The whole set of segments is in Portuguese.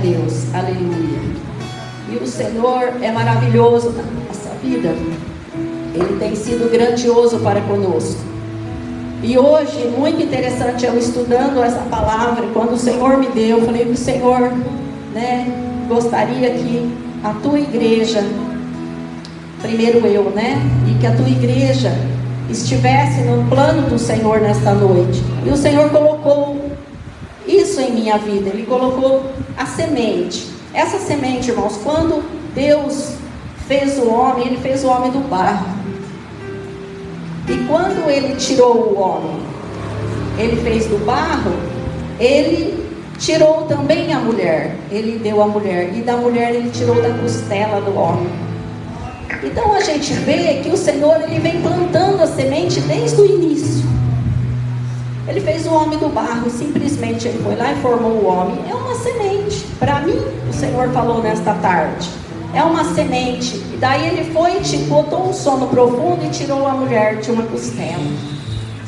Deus, aleluia. E o Senhor é maravilhoso na nossa vida. Ele tem sido grandioso para conosco. E hoje, muito interessante, eu estudando essa palavra, quando o Senhor me deu, eu falei para o Senhor, gostaria que a tua igreja, primeiro eu, e que a tua igreja estivesse no plano do Senhor nesta noite. E o Senhor colocou isso em minha vida, Ele colocou a semente. Essa semente, irmãos, quando Deus fez o homem, Ele fez o homem do barro. E quando Ele tirou o homem, Ele fez do barro, Ele tirou também a mulher. Ele deu a mulher, e da mulher Ele tirou da costela do homem. Então a gente vê que o Senhor, Ele vem plantando a semente desde o início. Ele fez o homem do barro, simplesmente Ele foi lá e formou o homem. É uma semente. Para mim, o Senhor falou nesta tarde, é uma semente. E daí Ele foi, botou um sono profundo e tirou a mulher de uma costela.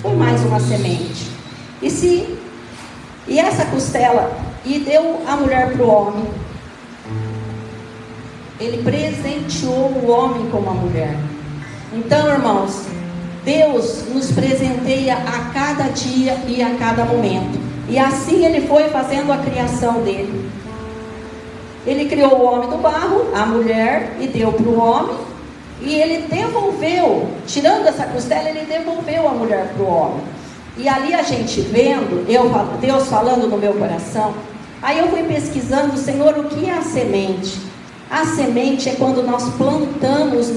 Foi mais uma semente. E essa costela, e deu a mulher para o homem. Ele presenteou o homem com a mulher. Então, irmãos, Deus nos presenteia a cada dia e a cada momento. E assim Ele foi fazendo a criação dele. Ele criou o homem do barro, a mulher, e deu para o homem. E Ele devolveu, tirando essa costela, Ele devolveu a mulher para o homem. E ali a gente vendo, Deus falando no meu coração. Aí eu fui pesquisando, Senhor, o que é a semente? A semente é quando nós plantamos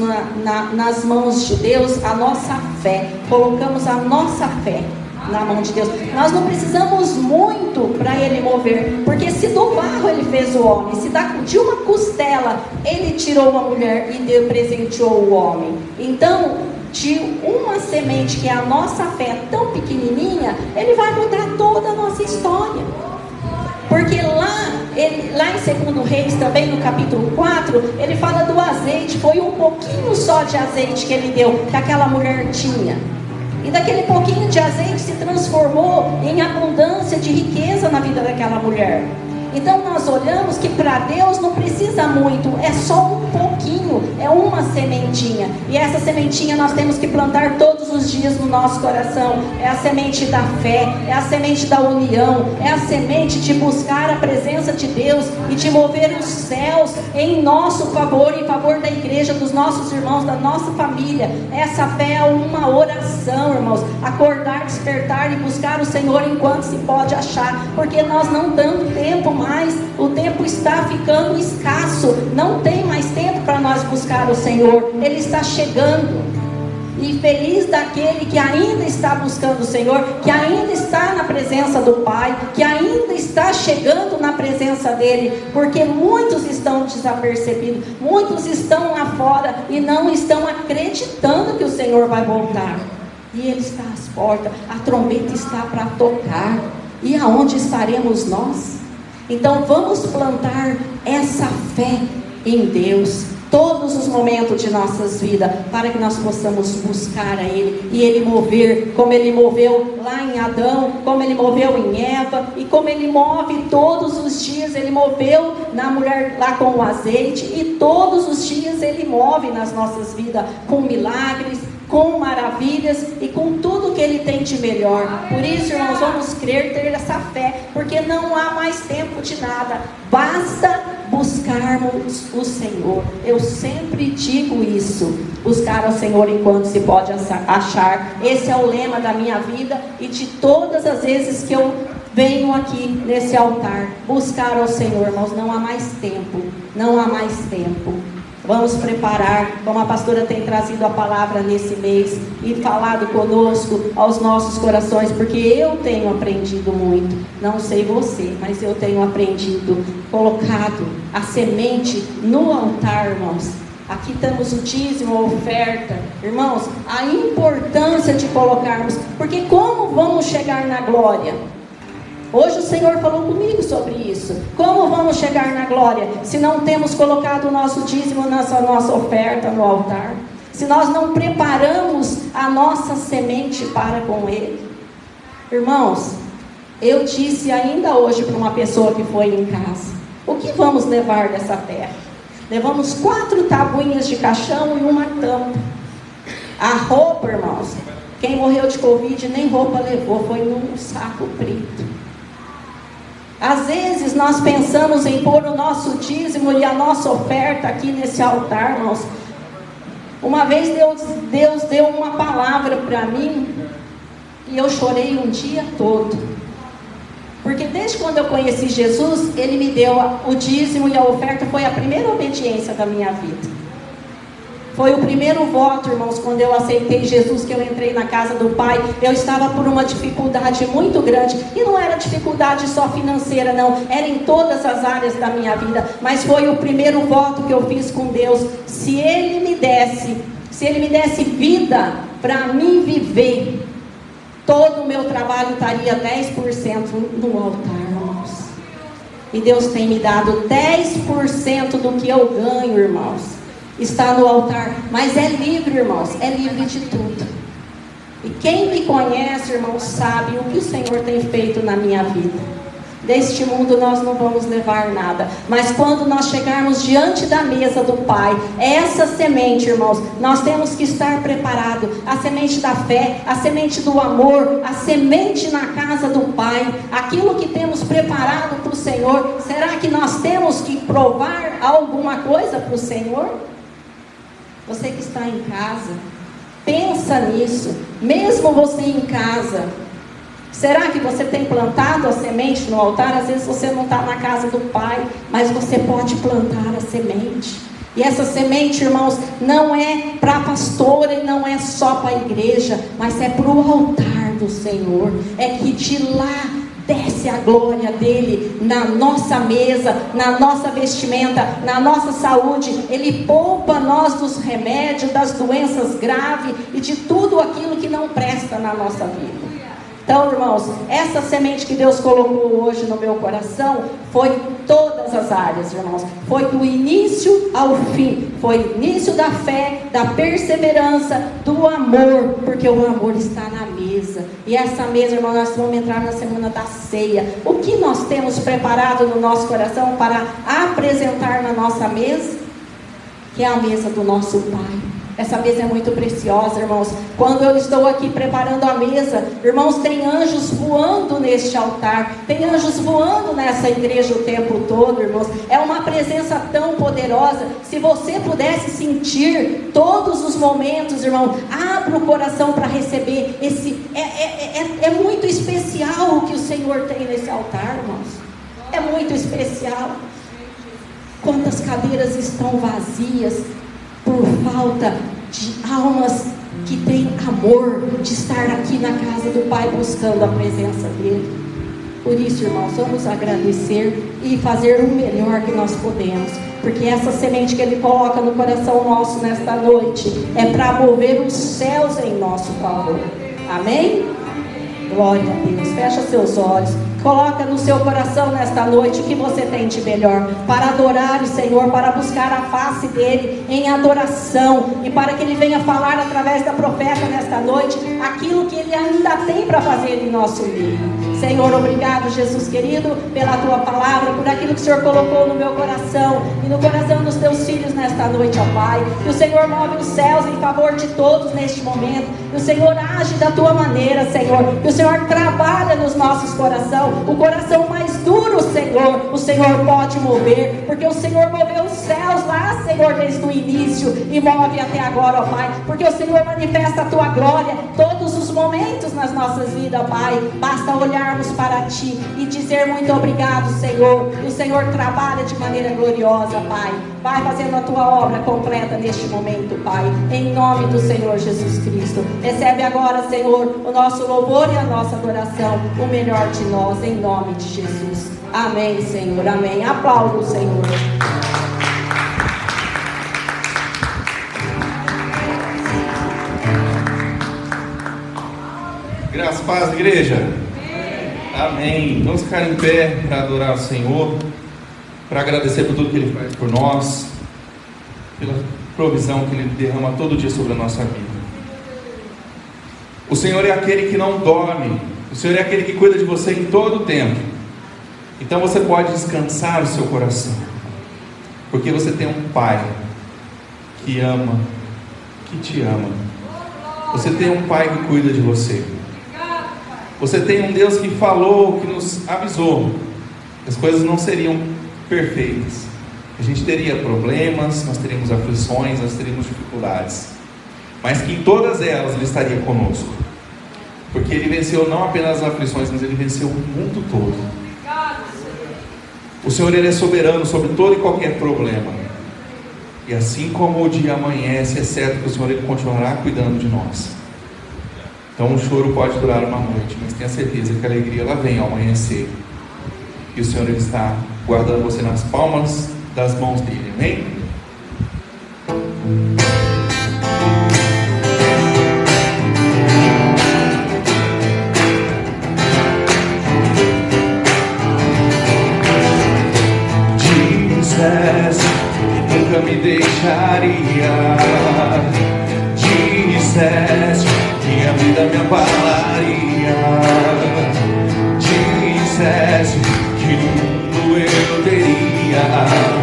nas mãos de Deus a nossa fé. Colocamos a nossa fé na mão de Deus. Nós não precisamos muito para Ele mover. Porque se do barro Ele fez o homem, se de uma costela Ele tirou uma mulher e presenteou o homem. Então, de uma semente que é a nossa fé tão pequenininha, Ele vai mudar toda a nossa história. Porque lá em 2 Reis, também no capítulo 4, ele fala do azeite. Foi um pouquinho só de azeite que ele deu, que aquela mulher tinha. E daquele pouquinho de azeite se transformou em abundância de riqueza na vida daquela mulher. Então nós olhamos que para Deus não precisa muito, é só um pouquinho, é uma sementinha. E essa sementinha nós temos que plantar todos os dias no nosso coração. É a semente da fé, é a semente da união, é a semente de buscar a presença de Deus e de mover os céus em nosso favor, em favor da igreja, dos nossos irmãos, da nossa família. Essa fé é uma oração, irmãos. Acordar, despertar e buscar o Senhor enquanto se pode achar, porque nós não damos tempo mais. O tempo está ficando escasso. Não tem mais tempo para nós buscar o Senhor. Ele está chegando. E feliz daquele que ainda está buscando o Senhor, que ainda está na presença do Pai, que ainda está chegando na presença dEle. Porque muitos estão desapercebidos, muitos estão lá fora e não estão acreditando que o Senhor vai voltar. E Ele está às portas, a trombeta está para tocar. E aonde estaremos nós? Então vamos plantar essa fé em Deus todos os momentos de nossas vidas, para que nós possamos buscar a Ele e Ele mover, como Ele moveu lá em Adão, como Ele moveu em Eva, e como Ele move todos os dias. Ele moveu na mulher lá com o azeite, e todos os dias Ele move nas nossas vidas com milagres, com maravilhas e com tudo que Ele tem de melhor. Por isso, irmãos, vamos crer, ter essa fé, porque não há mais tempo de nada. Basta buscarmos o Senhor. Eu sempre digo isso: buscar ao Senhor enquanto se pode achar. Esse é o lema da minha vida e de todas as vezes que eu venho aqui nesse altar. Buscar ao Senhor, irmãos. Não há mais tempo. Não há mais tempo. Vamos preparar, como a pastora tem trazido a palavra nesse mês e falado conosco aos nossos corações, porque eu tenho aprendido muito. Não sei você, mas eu tenho aprendido, colocado a semente no altar, irmãos. Aqui estamos o dízimo, a oferta. Irmãos, a importância de colocarmos, porque como vamos chegar na glória? Hoje o Senhor falou comigo sobre isso. Como vamos chegar na glória se não temos colocado o nosso dízimo, nossa oferta no altar? Se nós não preparamos a nossa semente para com Ele? Irmãos, eu disse ainda hoje para uma pessoa que foi em casa: O que vamos levar dessa terra? Levamos 4 tabuinhas de caixão e uma tampa. A roupa, irmãos, quem morreu de Covid nem roupa levou, foi num saco preto. Às vezes nós pensamos em pôr o nosso dízimo e a nossa oferta aqui nesse altar, irmãos. Uma vez Deus deu uma palavra para mim e eu chorei um dia todo. Porque desde quando eu conheci Jesus, Ele me deu o dízimo e a oferta, foi a primeira obediência da minha vida. Foi o primeiro voto, irmãos, quando eu aceitei Jesus, que eu entrei na casa do Pai. Eu estava por uma dificuldade muito grande, e não era dificuldade só financeira, não, era em todas as áreas da minha vida, mas foi o primeiro voto que eu fiz com Deus. Se Ele me desse vida para mim viver, todo o meu trabalho estaria 10% no altar, irmãos. E Deus tem me dado 10% do que eu ganho, irmãos. Está no altar, mas é livre, irmãos, é livre de tudo. E quem me conhece, irmãos, sabe o que o Senhor tem feito na minha vida. Deste mundo nós não vamos levar nada, mas quando nós chegarmos diante da mesa do Pai, essa semente, irmãos, nós temos que estar preparados. A semente da fé, a semente do amor, a semente na casa do Pai, aquilo que temos preparado para o Senhor. Será que nós temos que provar alguma coisa para o Senhor? Você que está em casa, pensa nisso. Mesmo você em casa, será que você tem plantado a semente no altar? Às vezes você não está na casa do Pai, mas você pode plantar a semente. E essa semente, irmãos, não é para a pastora e não é só para a igreja, mas é para o altar do Senhor. É que de lá desce a glória dele na nossa mesa, na nossa vestimenta, na nossa saúde. Ele poupa nós dos remédios, das doenças graves e de tudo aquilo que não presta na nossa vida. Então, irmãos, essa semente que Deus colocou hoje no meu coração foi em todas as áreas, irmãos. Foi do início ao fim. Foi o início da fé, da perseverança, do amor, porque o amor está na mesa. E essa mesa, irmãos, nós vamos entrar na semana da ceia. O que nós temos preparado no nosso coração para apresentar na nossa mesa? Que é a mesa do nosso Pai. Essa mesa é muito preciosa, irmãos. Quando eu estou aqui preparando a mesa, irmãos, tem anjos voando neste altar, tem anjos voando nessa igreja o tempo todo, irmãos. É uma presença tão poderosa. Se você pudesse sentir todos os momentos, irmão, abra o coração para receber esse. É muito especial o que o Senhor tem nesse altar, irmãos. É muito especial. Quantas cadeiras estão vazias por falta de almas que têm amor de estar aqui na casa do Pai buscando a presença dele. Por isso, irmãos, vamos agradecer e fazer o melhor que nós podemos, porque essa semente que Ele coloca no coração nosso nesta noite é para mover os céus em nosso favor. Amém? Glória a Deus. Fecha seus olhos. Coloca no seu coração nesta noite o que você tem de melhor para adorar o Senhor, para buscar a face dEle em adoração, e para que Ele venha falar através da profeta nesta noite aquilo que Ele ainda tem para fazer em nosso meio. Senhor, obrigado, Jesus querido, pela Tua palavra, por aquilo que o Senhor colocou no meu coração e no coração dos Teus filhos nesta noite, ó Pai. Que o Senhor move os céus em favor de todos neste momento, que o Senhor age da Tua maneira, Senhor, que o Senhor trabalha nos nossos corações. O coração mais duro, Senhor, o Senhor pode mover, porque o Senhor moveu os céus lá, Senhor, desde o início, e move até agora, ó Pai, porque o Senhor manifesta a Tua glória todos os momentos nas nossas vidas, ó Pai. Basta olharmos para Ti e dizer muito obrigado, Senhor. O Senhor trabalha de maneira gloriosa, Pai. Vai fazendo a Tua obra completa neste momento, Pai, em nome do Senhor Jesus Cristo. Recebe agora, Senhor, o nosso louvor e a nossa adoração, o melhor de nós, em nome de Jesus. Amém, Senhor, amém. Aplauda o Senhor. Graças a paz, igreja. Amém. Vamos ficar em pé para adorar o Senhor, para agradecer por tudo que Ele faz por nós, pela provisão que Ele derrama todo dia sobre a nossa vida. O Senhor é aquele que não dorme. O Senhor é aquele que cuida de você em todo o tempo. Então você pode descansar o seu coração, porque você tem um Pai que ama, que te ama. Você tem um Pai que cuida de você. Você tem um Deus que falou, que nos avisou que as coisas não seriam perfeitas. A gente teria problemas, nós teríamos aflições, nós teríamos dificuldades, mas que em todas elas Ele estaria conosco, porque Ele venceu não apenas as aflições, mas Ele venceu o mundo todo. O Senhor, Ele é soberano sobre todo e qualquer problema, e assim como o dia amanhece, é certo que o Senhor, Ele continuará cuidando de nós. Então o choro pode durar uma noite, mas tenha certeza que a alegria ela vem ao amanhecer, e o Senhor, Ele está guardando você nas palmas das mãos dele, amém? Disseste que nunca me deixaria, disseste que a vida me abalaria, disseste que no mundo eu teria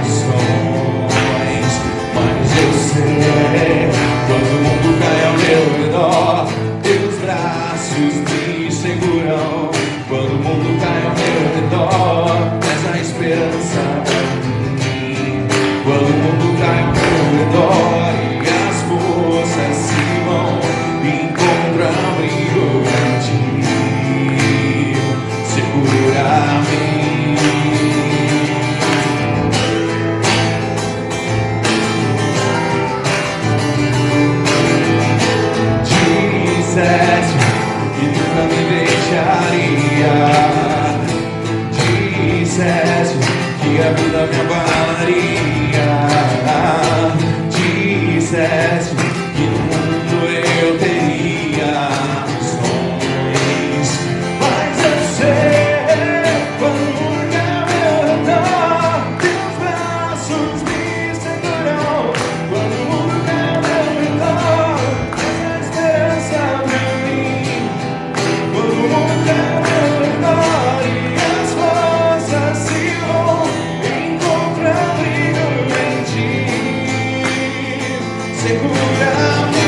sonhos, mas eu sei, quando o mundo cai ao meu redor, teus braços me seguram. Quando o mundo cai ao meu redor, essa esperança pra mim. Quando o mundo cai ao meu redor e as forças se vão, encontro abrigo em ti, segura-me. Disseste que nunca me deixaria, disseste que a vida me abalaria, disseste que no mundo eu teria sonhos, mas eu sei, quando o mundo cai ao meu redor, teus braços me seguram. Quando o mundo cai ao meu redor, essa esperança pra mim. Quando o mundo cai ao meu redor e as forças se vão, encontro abrigo em ti, segura-me.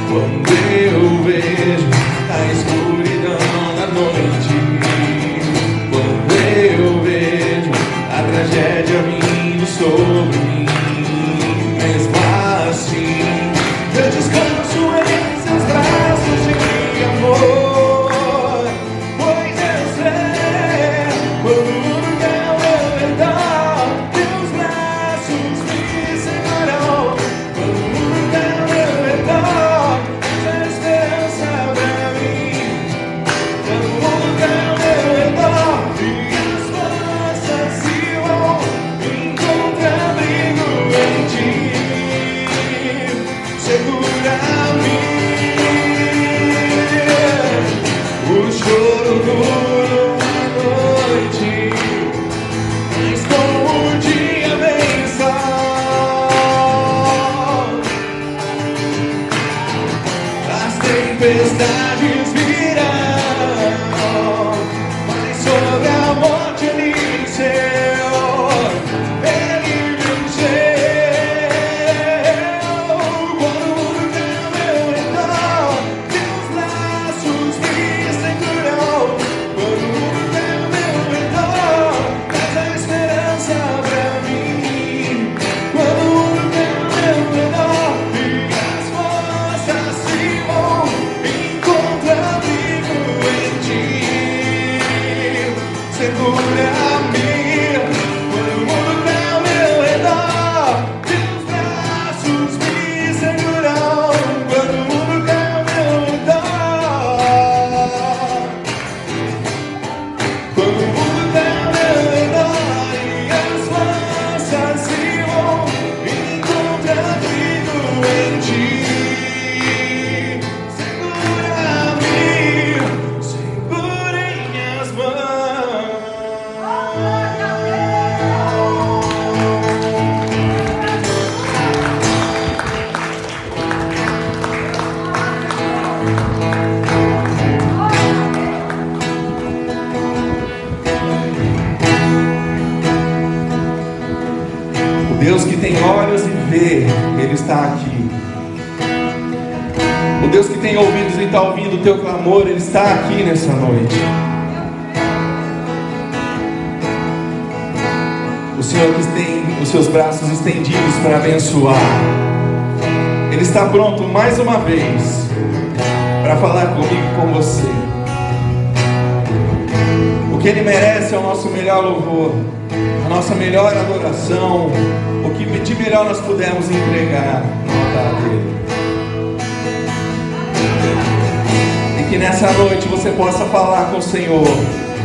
Quando eu vejo a escuridão da noite, quando eu vejo a tragédia vindo sobre mim, mesmo assim eu descanso em seus braços de amor, pois eu sei, quando o mundo cai ao meu redor, teus braços me seguram. Quando o mundo cai ao meu redor, essa esperança pra mim. Quando o mundo cai ao meu redor e as forças se vão, encontro abrigo em ti, segura-me. O choro dura uma noite, mas como o dia vem sol, as tempestades virão, mas sobre a morte ele venceu, ele venceu. Quando o mundo cai ao meu redor, teus braços me seguram. Quando o mundo cai ao meu redor, essa esperança pra mim. Quando o mundo cai ao meu redor e as forças se vão, encontro abrigo em ti, segura-me. Quando o mundo cai ao meu redor, teus braços me seguram. Quando o mundo cai ao meu redor, quando o mundo cai ao meu redor e as forças se vão, encontro abrigo em ti, segura-me, segura em minhas mãos. Deus que tem olhos e vê, Ele está aqui. O Deus que tem ouvidos e está ouvindo o teu clamor, Ele está aqui nessa noite. O Senhor que tem os seus braços estendidos para abençoar, Ele está pronto mais uma vez para falar comigo e com você. O que Ele merece é o nosso melhor louvor, a nossa melhor adoração, o que de melhor nós pudermos entregar no altar dele. E que nessa noite você possa falar com o Senhor,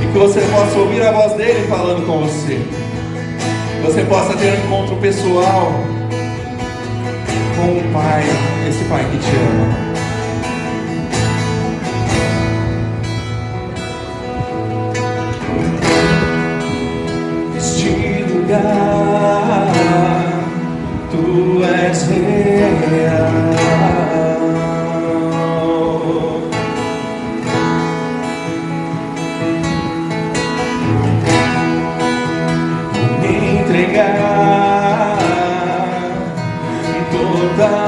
e que você possa ouvir a voz dele falando com você. Você possa ter um encontro pessoal com o Pai, esse Pai que te ama. Tu és real. Vou me entregar totalmente.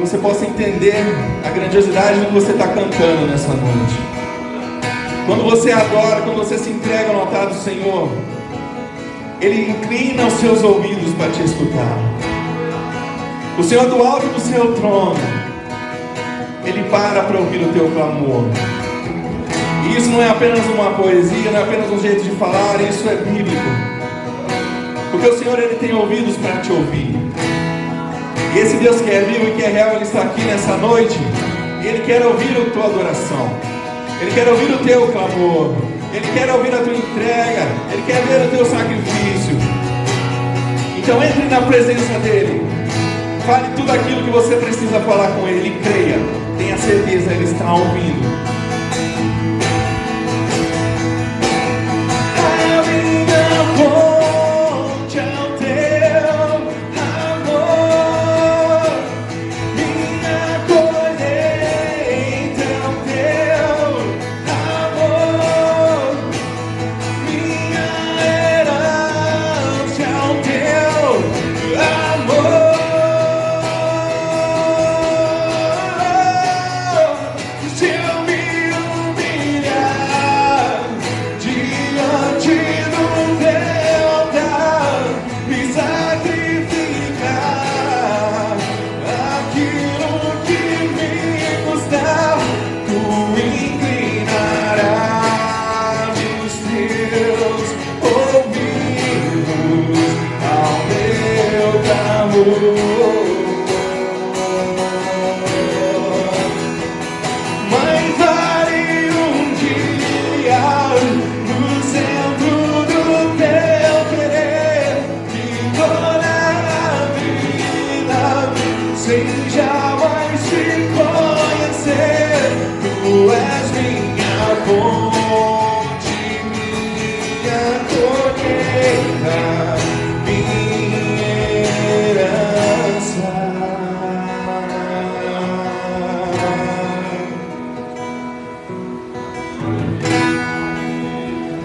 Você possa entender a grandiosidade do que você está cantando nessa noite. Quando você adora, quando você se entrega no altar do Senhor, Ele inclina os seus ouvidos para te escutar. O Senhor, do alto do seu trono, Ele para ouvir o teu clamor. E isso não é apenas uma poesia, não é apenas um jeito de falar, isso é bíblico. Porque o Senhor, Ele tem ouvidos para te ouvir. E esse Deus que é vivo e que é real, Ele está aqui nessa noite. E Ele quer ouvir a tua adoração. Ele quer ouvir o teu clamor. Ele quer ouvir a tua entrega. Ele quer ver o teu sacrifício. Então entre na presença dEle. Fale tudo aquilo que você precisa falar com Ele. E creia, tenha certeza, Ele está ouvindo.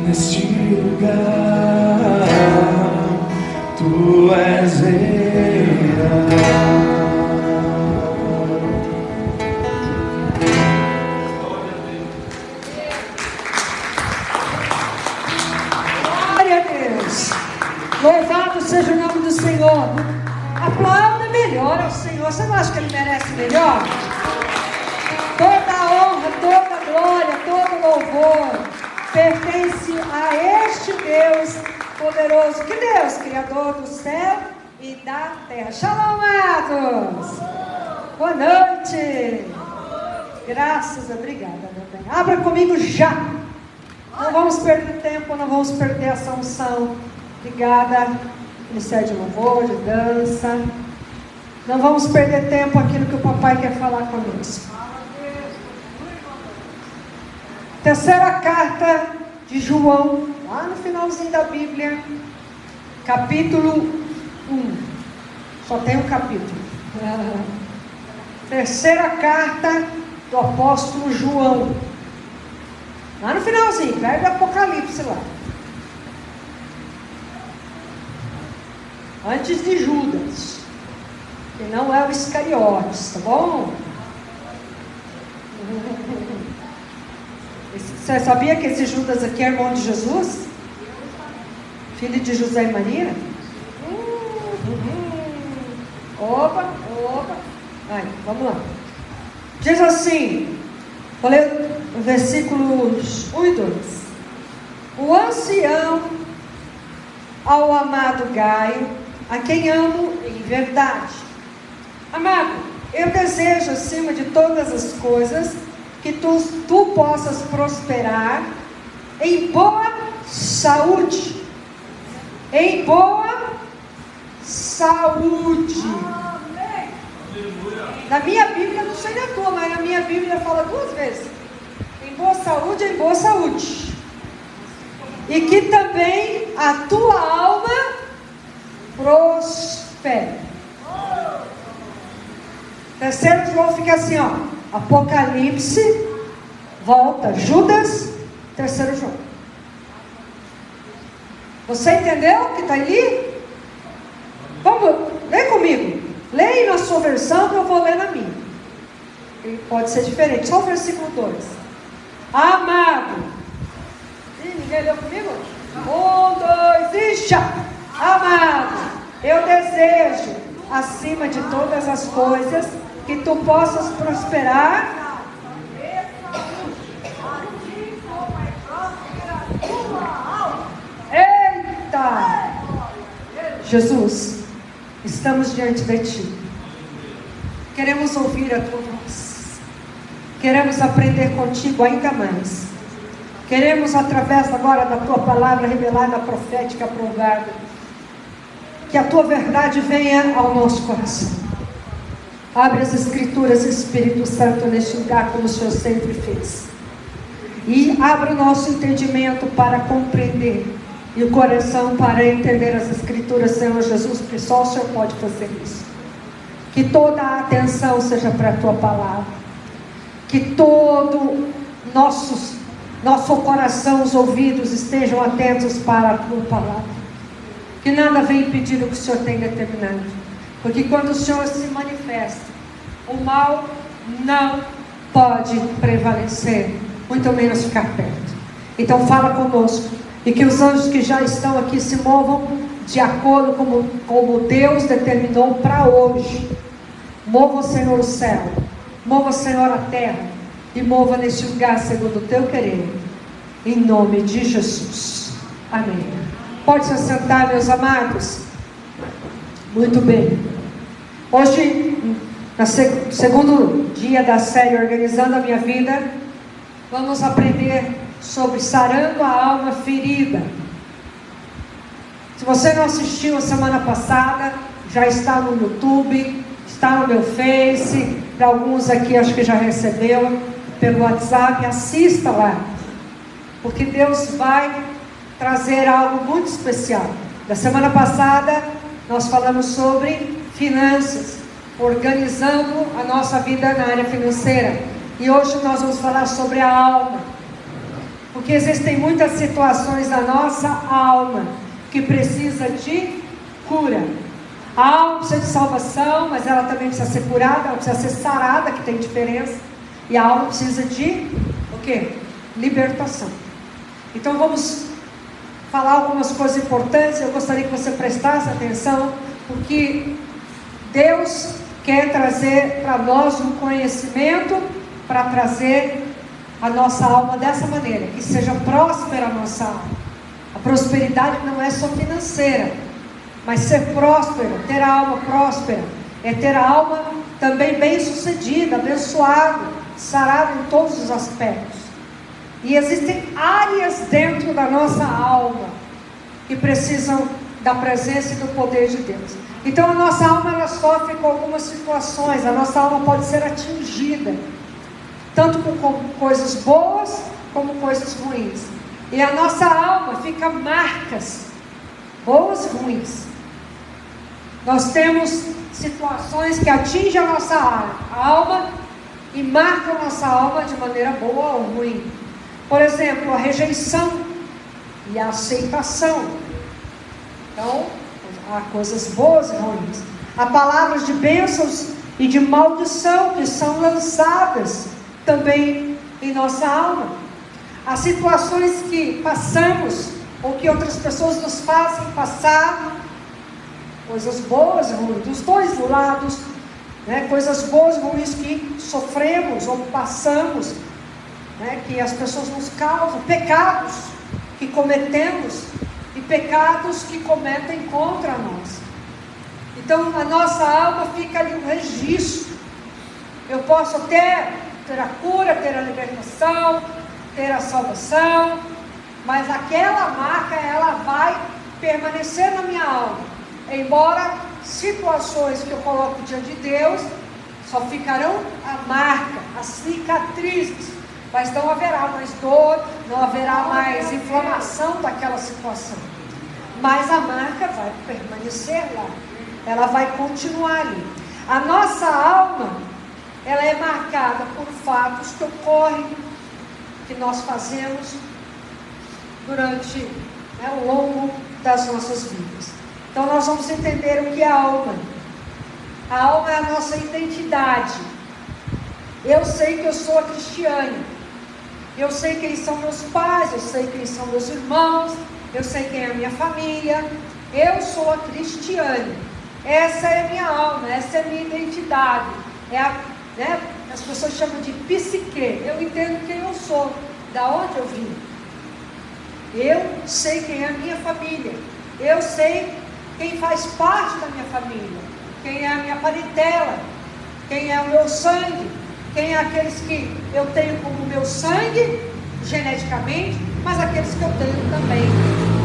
Neste lugar, Tu és real. Glória a Deus. Louvado seja o nome do Senhor. Aplauda melhor ao Senhor. Você não acha que Ele merece melhor? Toda a honra, toda a glória, todo o louvor pertence a este Deus poderoso. Que Deus, Criador do céu e da terra. Shalom, amados. Boa noite. Graças, obrigada, meu bem. Abra comigo já. Não vamos perder tempo, não vamos perder essa unção. Obrigada. Ministério de louvor, de dança. Não vamos perder tempo aquilo que o papai quer falar conosco. Terceira carta de João, lá no finalzinho da Bíblia, capítulo 1. Só tem um capítulo. Terceira carta do apóstolo João. Lá no finalzinho, perto do Apocalipse lá. Antes de Judas, que não é o Iscariotes, tá bom? Você sabia que esse Judas aqui é irmão de Jesus? Filho de José e Maria? Opa. Vai, vamos lá. Diz assim, vou ler versículos 1 e 2. O ancião ao amado Gaio, a quem amo em verdade. Amado, eu desejo acima de todas as coisas que tu possas prosperar em boa saúde. Em boa saúde. Na minha Bíblia, não sei na tua, mas na minha Bíblia fala 2 vezes. Em boa saúde, em boa saúde. E que também a tua alma prospere. Terceiro João fica assim, ó. Apocalipse, volta, Judas, terceiro João. Você entendeu o que está ali? Vamos, lê comigo. Leia na sua versão que eu vou ler na minha. E pode ser diferente, só o versículo 2. Amado, acima de todas as coisas, que tu possas prosperar. Eita! Jesus, estamos diante de Ti. Queremos ouvir a Tua voz. Queremos aprender contigo ainda mais. Queremos, através agora da Tua palavra revelada, profética, aprovada, que a Tua verdade venha ao nosso coração. Abre as Escrituras, Espírito Santo, neste lugar, como o Senhor sempre fez. E abra o nosso entendimento para compreender, e o coração para entender as Escrituras, Senhor Jesus, porque só o Senhor pode fazer isso. Que toda a atenção seja para a Tua palavra. Que todo nosso coração, os ouvidos estejam atentos para a Tua palavra. Que nada venha impedir o que o Senhor tem determinado. Porque quando o Senhor se manifesta, o mal não pode prevalecer, muito menos ficar perto. Então fala conosco. E que os anjos que já estão aqui se movam de acordo como Deus determinou para hoje. Mova, Senhor, o céu. Mova, Senhor, a terra. E mova neste lugar segundo o Teu querer. Em nome de Jesus. Amém. Pode se assentar, meus amados. Muito bem. Hoje, no segundo dia da série Organizando a Minha Vida, vamos aprender sobre sarando a alma ferida. Se você não assistiu a semana passada, já está no YouTube, está no meu Face, para alguns aqui acho que já recebeu pelo WhatsApp, assista lá, porque Deus vai trazer algo muito especial. Da semana passada nós falamos sobre finanças, organizando a nossa vida na área financeira, e hoje nós vamos falar sobre a alma. Porque existem muitas situações na nossa alma que precisa de cura. A alma precisa de salvação, mas ela também precisa ser curada, ela precisa ser sarada, que tem diferença. E a alma precisa de o quê? Libertação. Então vamos falar algumas coisas importantes. Eu gostaria que você prestasse atenção, porque Deus quer trazer para nós um conhecimento para trazer a nossa alma dessa maneira, que seja próspera a nossa alma. A prosperidade não é só financeira, mas ser próspero, ter a alma próspera, é ter a alma também bem sucedida, abençoada, sarada em todos os aspectos. E existem áreas dentro da nossa alma que precisam da presença e do poder de Deus. Então a nossa alma, ela sofre com algumas situações, a nossa alma pode ser atingida, tanto com coisas boas, como coisas ruins. E a nossa alma fica marcas, boas e ruins. Nós temos situações que atingem a nossa alma e marcam a nossa alma de maneira boa ou ruim. Por exemplo, a rejeição e a aceitação. Então, há coisas boas e ruins. Há palavras de bênçãos e de maldição que são lançadas também em nossa alma. Há situações que passamos ou que outras pessoas nos fazem passar, coisas boas e ruins, dos dois lados, né? Coisas boas e ruins que sofremos ou passamos, né? Que as pessoas nos causam, pecados que cometemos e pecados que cometem contra nós. Então a nossa alma fica ali um registro. Eu posso ter a cura, ter a libertação, ter a salvação, mas aquela marca, ela vai permanecer na minha alma, embora situações que eu coloco diante de Deus, só ficarão a marca, as cicatrizes, mas não haverá mais dor, não haverá mais inflamação daquela situação, mas a marca vai permanecer lá, ela vai continuar ali. A nossa alma, ela é marcada por fatos que ocorrem, que nós fazemos durante, né, o longo das nossas vidas. Então nós vamos entender o que é a alma. A alma é a nossa identidade. Eu sei que eu sou a Cristiane. Eu sei quem são meus pais, eu sei quem são meus irmãos, eu sei quem é a minha família. Eu sou a Cristiane. Essa é a minha alma, essa é a minha identidade. As pessoas chamam de psique. Eu entendo quem eu sou, da onde eu vim. Eu sei quem é a minha família. Eu sei quem faz parte da minha família. Quem é a minha parentela. Quem é o meu sangue. Quem é aqueles que eu tenho como meu sangue, geneticamente, mas aqueles que eu tenho também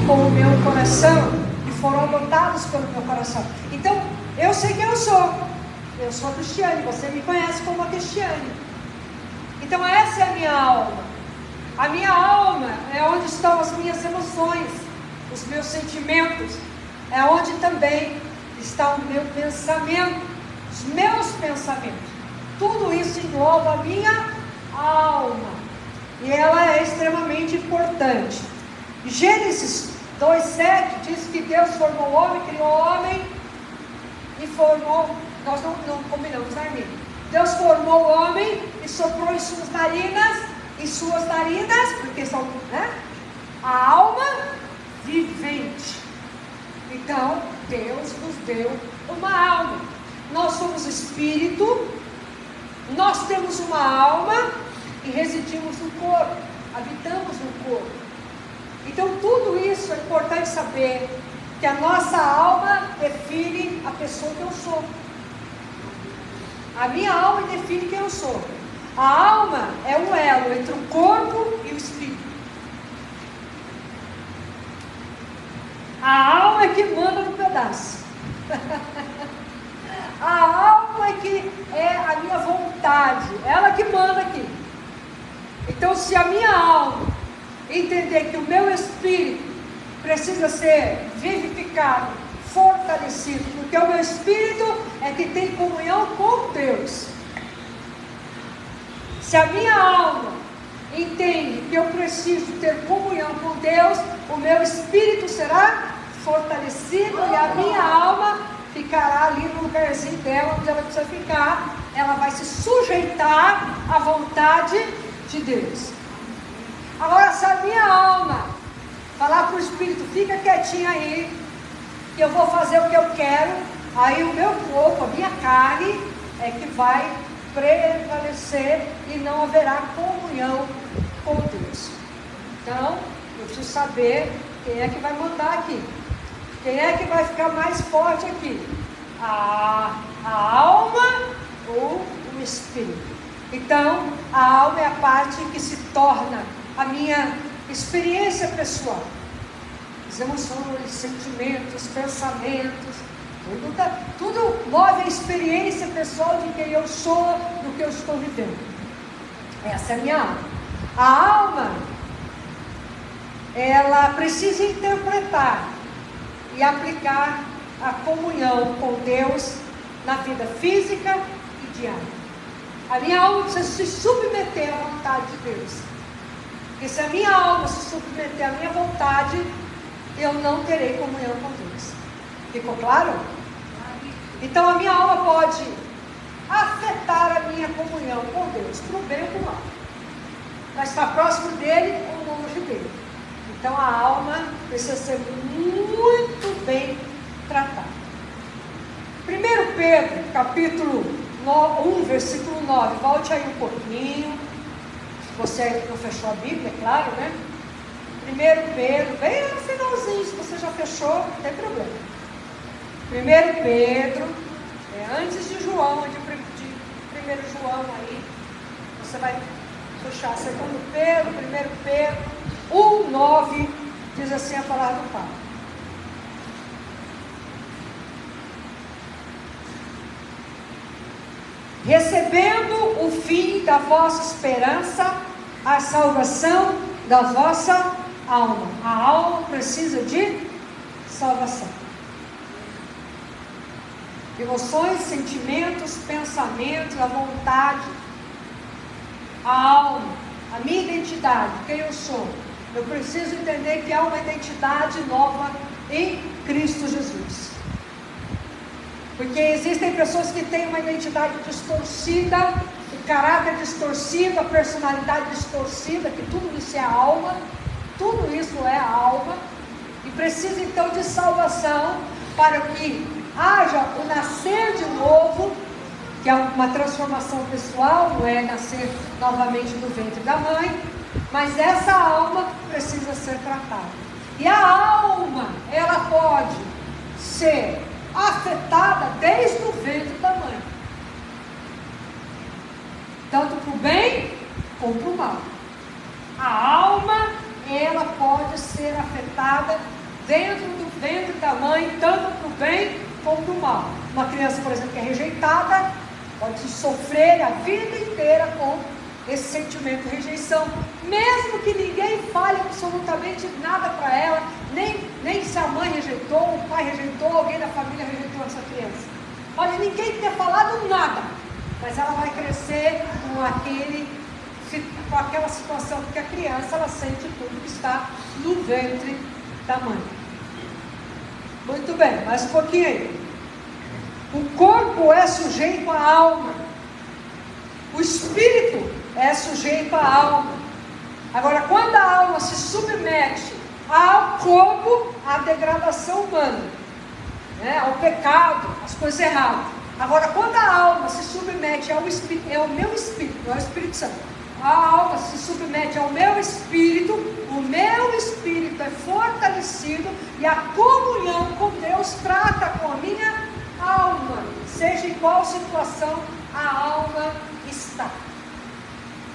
como o meu coração, que foram adotados pelo meu coração. Então, eu sei quem eu sou. Eu sou a Cristiane, você me conhece como a Cristiane. Então, essa é a minha alma. A minha alma é onde estão as minhas emoções, os meus sentimentos. É onde também está o meu pensamento, os meus pensamentos. Tudo isso engloba a minha alma. E ela é extremamente importante. Gênesis 2:7 diz que Deus formou o homem, criou o homem e formou. Nós não combinamos, né, amigo? Deus formou o homem e soprou em suas narinas, porque são, né? A alma vivente. Então, Deus nos deu uma alma. Nós somos espírito, nós temos uma alma e residimos no corpo, habitamos no corpo. Então, tudo isso é importante saber, que a nossa alma define a pessoa que eu sou. A minha alma define quem eu sou. A alma é um elo entre o corpo e o espírito. A alma é que manda no pedaço. A alma é que é a minha vontade, ela que manda aqui. Então, se a minha alma entender que o meu espírito precisa ser vivificado, fortalecido, porque o meu espírito é que tem comunhão com Deus. Se a minha alma entende que eu preciso ter comunhão com Deus, o meu espírito será fortalecido e a minha alma ficará ali no lugarzinho dela, onde ela precisa ficar. Ela vai se sujeitar à vontade de Deus. Agora, se a minha alma falar para o espírito, fica quietinho aí, que eu vou fazer o que eu quero, aí o meu corpo, a minha carne, é que vai prevalecer e não haverá comunhão com Deus. Então, eu preciso saber quem é que vai mandar aqui. Quem é que vai ficar mais forte aqui? A alma ou o espírito? Então, a alma é a parte que se torna a minha experiência pessoal. As emoções, sentimentos, pensamentos, tudo move a experiência pessoal de quem eu sou, do que eu estou vivendo. Essa é a minha alma. A alma, ela precisa interpretar e aplicar a comunhão com Deus na vida física e diária. A minha alma precisa se submeter à vontade de Deus. Porque se a minha alma se submeter à minha vontade, eu não terei comunhão com Deus. Ficou claro? Então a minha alma pode afetar a minha comunhão com Deus, para o bem ou para o mal. Vai estar próximo dele ou longe dele. Então a alma precisa ser muito bem tratada. 1 Pedro, capítulo 1, versículo 9. Volte aí um pouquinho. Se você não fechou a Bíblia, é claro, né? 1 Pedro, bem no finalzinho, se você já fechou, não tem problema. 1 Pedro, antes de João, de 1 João aí, você vai puxar 2 Pedro, 1 Pedro, 1:9, diz assim a palavra do Pai. Recebendo o fim da vossa esperança, a salvação da vossa alma. A alma precisa de salvação. Emoções, sentimentos, pensamentos, a vontade, a alma, a minha identidade, quem eu sou. Eu preciso entender que há uma identidade nova em Cristo Jesus. Porque existem pessoas que têm uma identidade distorcida, o caráter distorcido, a personalidade distorcida, que tudo isso é a alma, tudo isso é a alma, e precisa então de salvação para que haja o nascer de novo, que é uma transformação pessoal, não é nascer novamente no ventre da mãe, mas essa alma precisa ser tratada. E a alma, ela pode ser afetada desde o ventre da mãe, tanto para o bem como para o mal. A alma, ela pode ser afetada dentro do ventre da mãe, tanto para o bem como para o mal. Uma criança, por exemplo, que é rejeitada, pode sofrer a vida inteira com esse sentimento de rejeição, mesmo que ninguém fale absolutamente nada para ela, nem se a mãe rejeitou, o pai rejeitou, alguém da família rejeitou essa criança. Pode ninguém ter falado nada, mas ela vai crescer com aquela situação, porque a criança, ela sente tudo que está no ventre da mãe. Muito bem, mais um pouquinho aí. O corpo é sujeito à alma, o espírito é sujeito à alma. Agora, quando a alma se submete ao corpo, à degradação humana, né, ao pecado, às coisas erradas. Agora, quando a alma se submete ao espírito, é o meu espírito, não é o Espírito Santo. A alma se submete ao meu espírito, o meu espírito é fortalecido e a comunhão com Deus trata com a minha alma, seja em qual situação a alma está.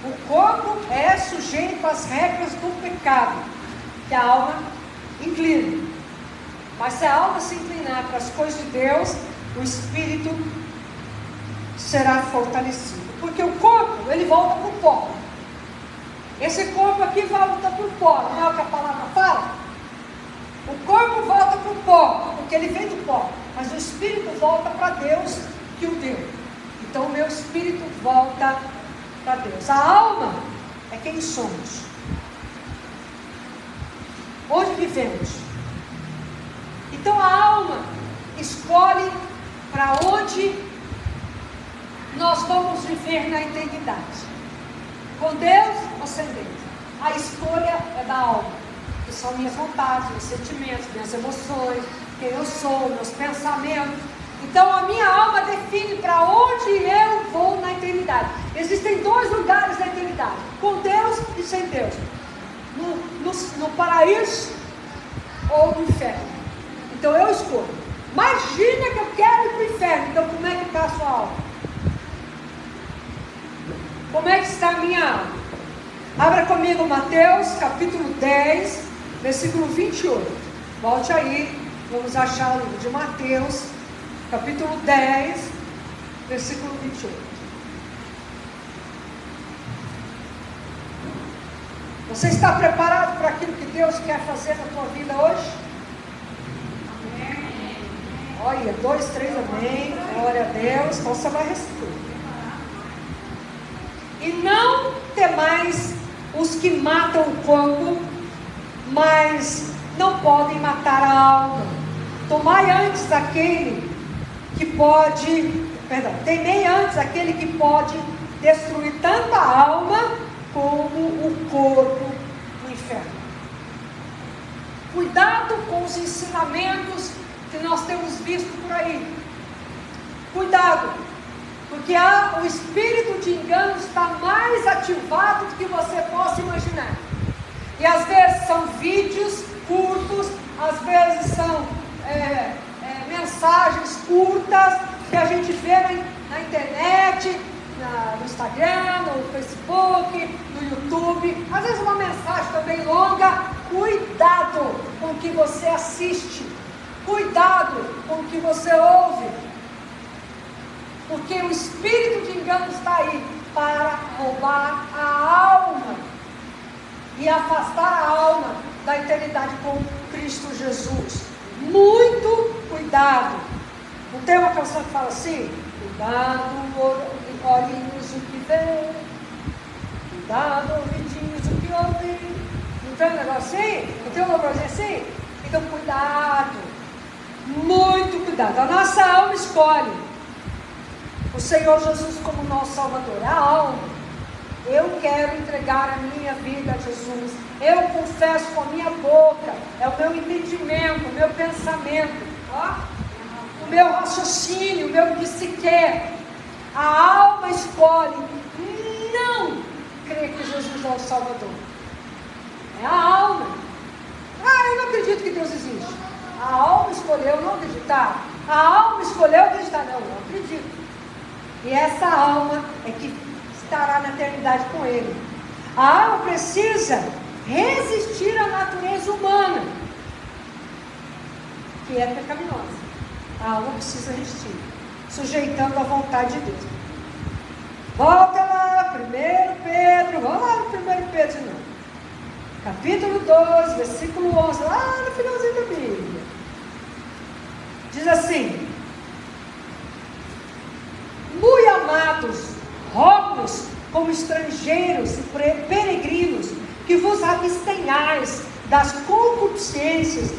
O corpo é sujeito às regras do pecado, que a alma inclina. Mas se a alma se inclinar para as coisas de Deus, o espírito será fortalecido. Porque o corpo, ele volta para o pó. Esse corpo aqui volta para o pó, não é o que a palavra fala? O corpo volta para o pó, porque ele vem do pó. Mas o espírito volta para Deus que o deu. Então o meu espírito volta para Deus. A alma é quem somos. Onde vivemos. Então a alma escolhe para onde nós vamos viver na eternidade. Com Deus ou sem Deus. A escolha é da alma, que são minhas vontades, meus sentimentos, minhas emoções, quem eu sou, meus pensamentos. Então a minha alma define para onde eu vou na eternidade. Existem dois lugares na eternidade, com Deus e sem Deus. No paraíso ou no inferno. Então eu escolho. Imagina que eu quero ir para o inferno. Então como é que está a sua alma? Como é que está a minha alma? Abra comigo Mateus capítulo 10, versículo 28. Volte aí, vamos achar o livro de Mateus, capítulo 10, versículo 28. Você está preparado para aquilo que Deus quer fazer na tua vida hoje? Amém. Olha, 2, 3, amém. Glória a Deus. Então você vai receber. E não temais os que matam o corpo, mas não podem matar a alma. Temei antes aquele que pode destruir tanto a alma como o corpo no inferno. Cuidado com os ensinamentos que nós temos visto por aí. Cuidado. Porque o espírito de engano está mais ativado do que você possa imaginar. E às vezes são vídeos curtos, às vezes são mensagens curtas que a gente vê na internet, no Instagram, no Facebook, no YouTube. Às vezes uma mensagem também longa. Cuidado com o que você assiste. Cuidado com o que você ouve. Porque o espírito de engano está aí para roubar a alma e afastar a alma da eternidade com Cristo Jesus. Muito cuidado. Não tem uma canção que fala assim? Cuidado, olhinhos o que vê, cuidado, ouvidinhos o que ouve. Não tem um negócio assim? Não tem um louvorzinho assim? Então cuidado, muito cuidado. A nossa alma escolhe o Senhor Jesus como nosso Salvador. A alma, eu quero entregar a minha vida a Jesus. Eu confesso com a minha boca, é o meu entendimento, o meu pensamento. Ó, o meu raciocínio, o meu psique, a alma escolhe não crer que Jesus é o Salvador. É a alma. Eu não acredito que Deus existe. A alma escolheu não acreditar. A alma escolheu acreditar. Não acredito. E essa alma é que estará na eternidade com Ele. A alma precisa resistir à natureza humana, que é pecaminosa. A alma precisa resistir, sujeitando à vontade de Deus. Volta lá, 1 Pedro, vamos lá no 1 Pedro de novo. Capítulo 2, versículo 11, lá no finalzinho da Bíblia. Diz assim: muito amados, rogo-vos como estrangeiros e peregrinos, que vos abstenhais das concupiscências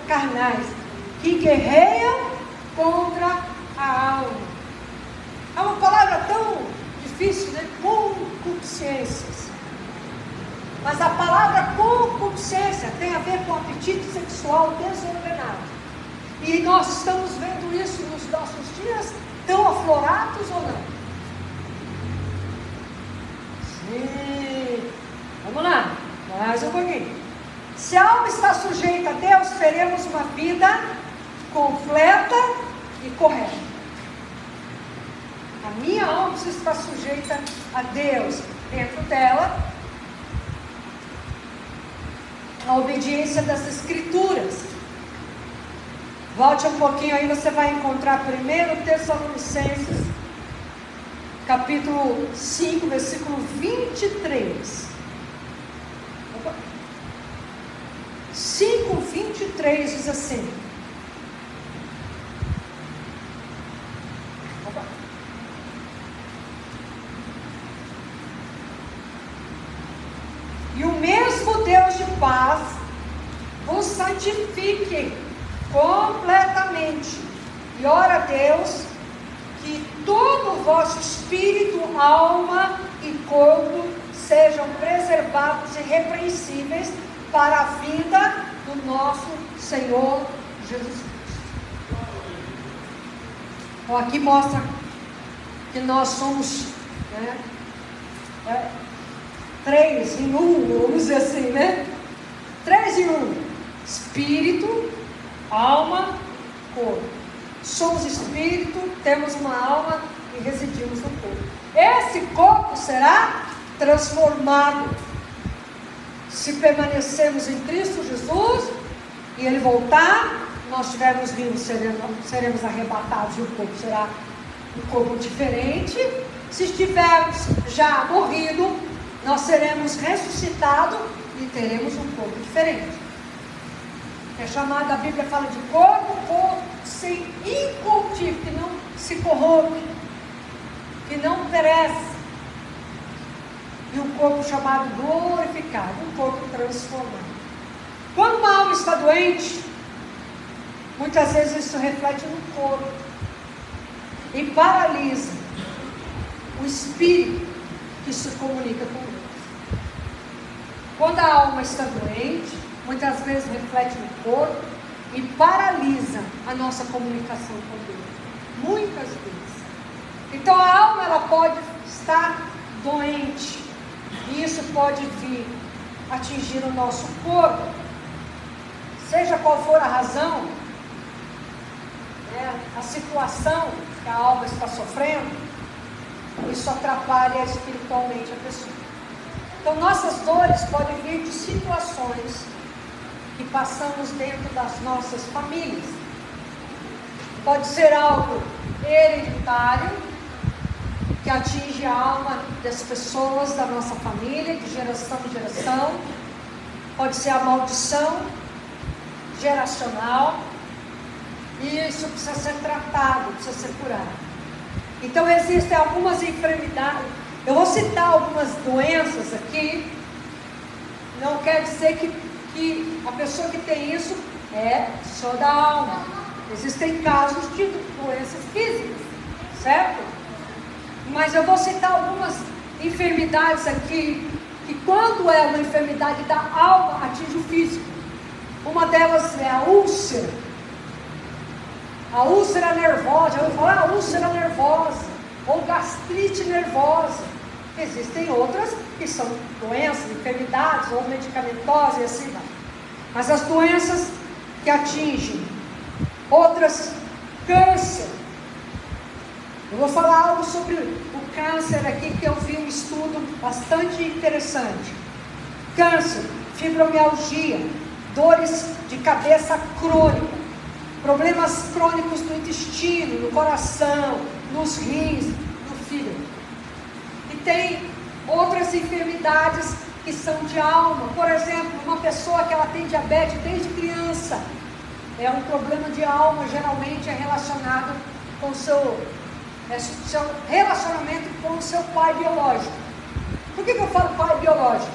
carnais, que guerreiam contra a alma. É uma palavra tão difícil, né? Concupiscências. Mas a palavra concupiscência tem a ver com apetite sexual desordenado. E nós estamos vendo isso nos nossos dias, tão aflorados ou não? Sim. Vamos lá, mais um pouquinho. Se a alma está sujeita a Deus, teremos uma vida completa e correta. A minha alma precisa estar sujeita a Deus. Dentro dela, a obediência das Escrituras. Volte um pouquinho aí, você vai encontrar 1 Tessalonicenses, capítulo 5, versículo 23. 5, 23 diz assim: e o mesmo Deus de paz vos santifique completamente, e ora a Deus que todo o vosso espírito, alma e corpo sejam preservados e irrepreensíveis para a vida do nosso Senhor Jesus Cristo. Então, aqui mostra que nós somos, né, 3 em 1, vamos dizer assim, né? 3 em 1: espírito, alma, corpo. Somos espírito, temos uma alma e residimos no corpo. Esse corpo será transformado se permanecermos em Cristo Jesus e Ele voltar. Nós estivermos vivos, seremos arrebatados e o corpo será um corpo diferente. Se estivermos já morrido, nós seremos ressuscitados e teremos um corpo diferente. É chamado, a Bíblia fala de corpo sem incorruptível, que não se corrompe, que não perece. E um corpo chamado glorificado, um corpo transformado. Quando uma alma está doente, muitas vezes isso reflete no corpo e paralisa o espírito que se comunica com Deus. Quando a alma está doente, muitas vezes reflete no corpo e paralisa a nossa comunicação com Deus. Muitas vezes. Então a alma, ela pode estar doente, e isso pode vir atingir o nosso corpo, seja qual for a razão, a situação que a alma está sofrendo, isso atrapalha espiritualmente a pessoa. Então nossas dores podem vir de situações que passamos dentro das nossas famílias. Pode ser algo hereditário, que atinge a alma das pessoas da nossa família, de geração em geração. Pode ser a maldição geracional, e isso precisa ser tratado, precisa ser curado. Então existem algumas enfermidades. Eu vou citar algumas doenças aqui. Não quer dizer que a pessoa que tem isso é só da alma. Existem casos de doenças físicas, certo? Mas eu vou citar algumas enfermidades aqui, que quando é uma enfermidade da alma, atinge o físico. Uma delas é a úlcera. A úlcera nervosa, eu vou falar úlcera nervosa, ou gastrite nervosa. Existem outras que são doenças, enfermidades, ou medicamentosas e assim vai. Mas as doenças que atingem, outras, câncer. Eu vou falar algo sobre o câncer aqui, que eu vi um estudo bastante interessante. Câncer, fibromialgia, dores de cabeça crônica, problemas crônicos no intestino, no coração, nos rins, no fígado. E tem outras enfermidades que são de alma. Por exemplo, uma pessoa que ela tem diabetes desde criança, é um problema de alma, geralmente é relacionado com seu relacionamento com o seu pai biológico. Por que eu falo pai biológico?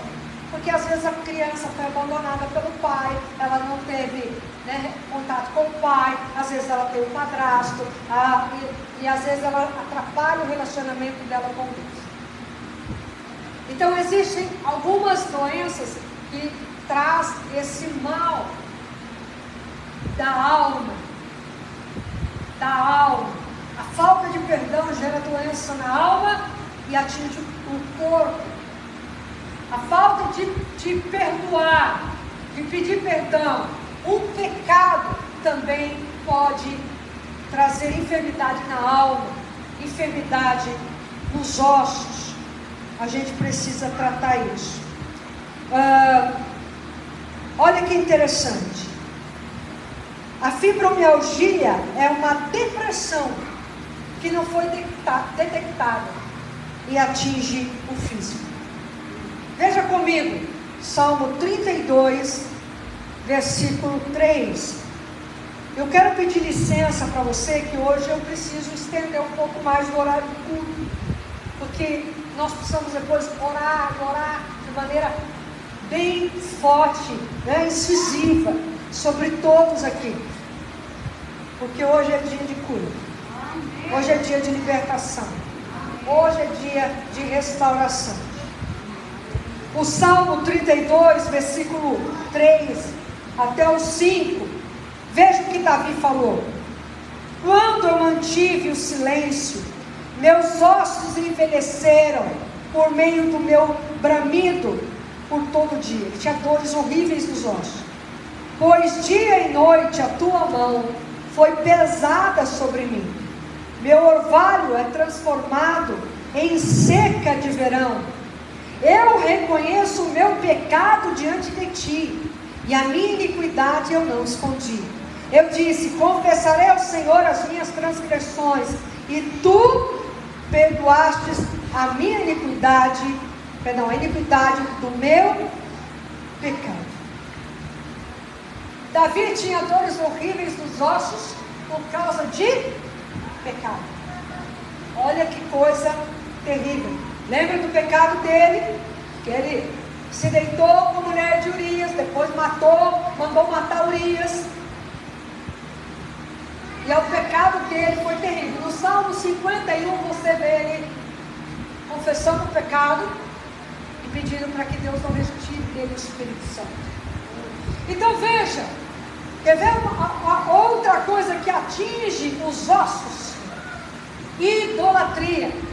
Porque às vezes a criança foi abandonada pelo pai, ela não teve, né, contato com o pai, às vezes ela tem um padrasto, e às vezes ela atrapalha o relacionamento dela com Deus. Então existem algumas doenças que traz esse mal da alma. A falta de perdão gera doença na alma e atinge o corpo. A falta de perdoar, de pedir perdão, um pecado também pode trazer enfermidade na alma, enfermidade nos ossos. A gente precisa tratar isso. Olha que interessante. A fibromialgia é uma depressão que não foi detectada e atinge o físico. Veja comigo, Salmo 32, versículo 3. Eu quero pedir licença para você, que hoje eu preciso estender um pouco mais o horário do culto, porque nós precisamos depois orar de maneira bem forte, né, incisiva, sobre todos aqui, porque hoje é dia de cura. Hoje é dia de libertação. Hoje é dia de restauração. O Salmo 32, versículo 3 até o 5. Veja o que Davi falou. Quando eu mantive o silêncio, meus ossos envelheceram por meio do meu bramido por todo dia. Ele tinha dores horríveis nos ossos. Pois dia e noite a tua mão foi pesada sobre mim. Meu orvalho é transformado em seca de verão. Eu reconheço o meu pecado diante de ti, e a minha iniquidade eu não escondi. Eu disse: confessarei ao Senhor as minhas transgressões, e tu perdoastes a minha iniquidade, a iniquidade do meu pecado. Davi tinha dores horríveis nos ossos por causa de pecado. Olha que coisa terrível. Lembra do pecado dele? Que ele se deitou com a mulher de Urias, depois mandou matar Urias. E o pecado dele foi terrível. No Salmo 51 você vê ele confessando o pecado e pedindo para que Deus não retire dele o Espírito Santo. Então veja, quer ver uma outra coisa que atinge os ossos? Idolatria.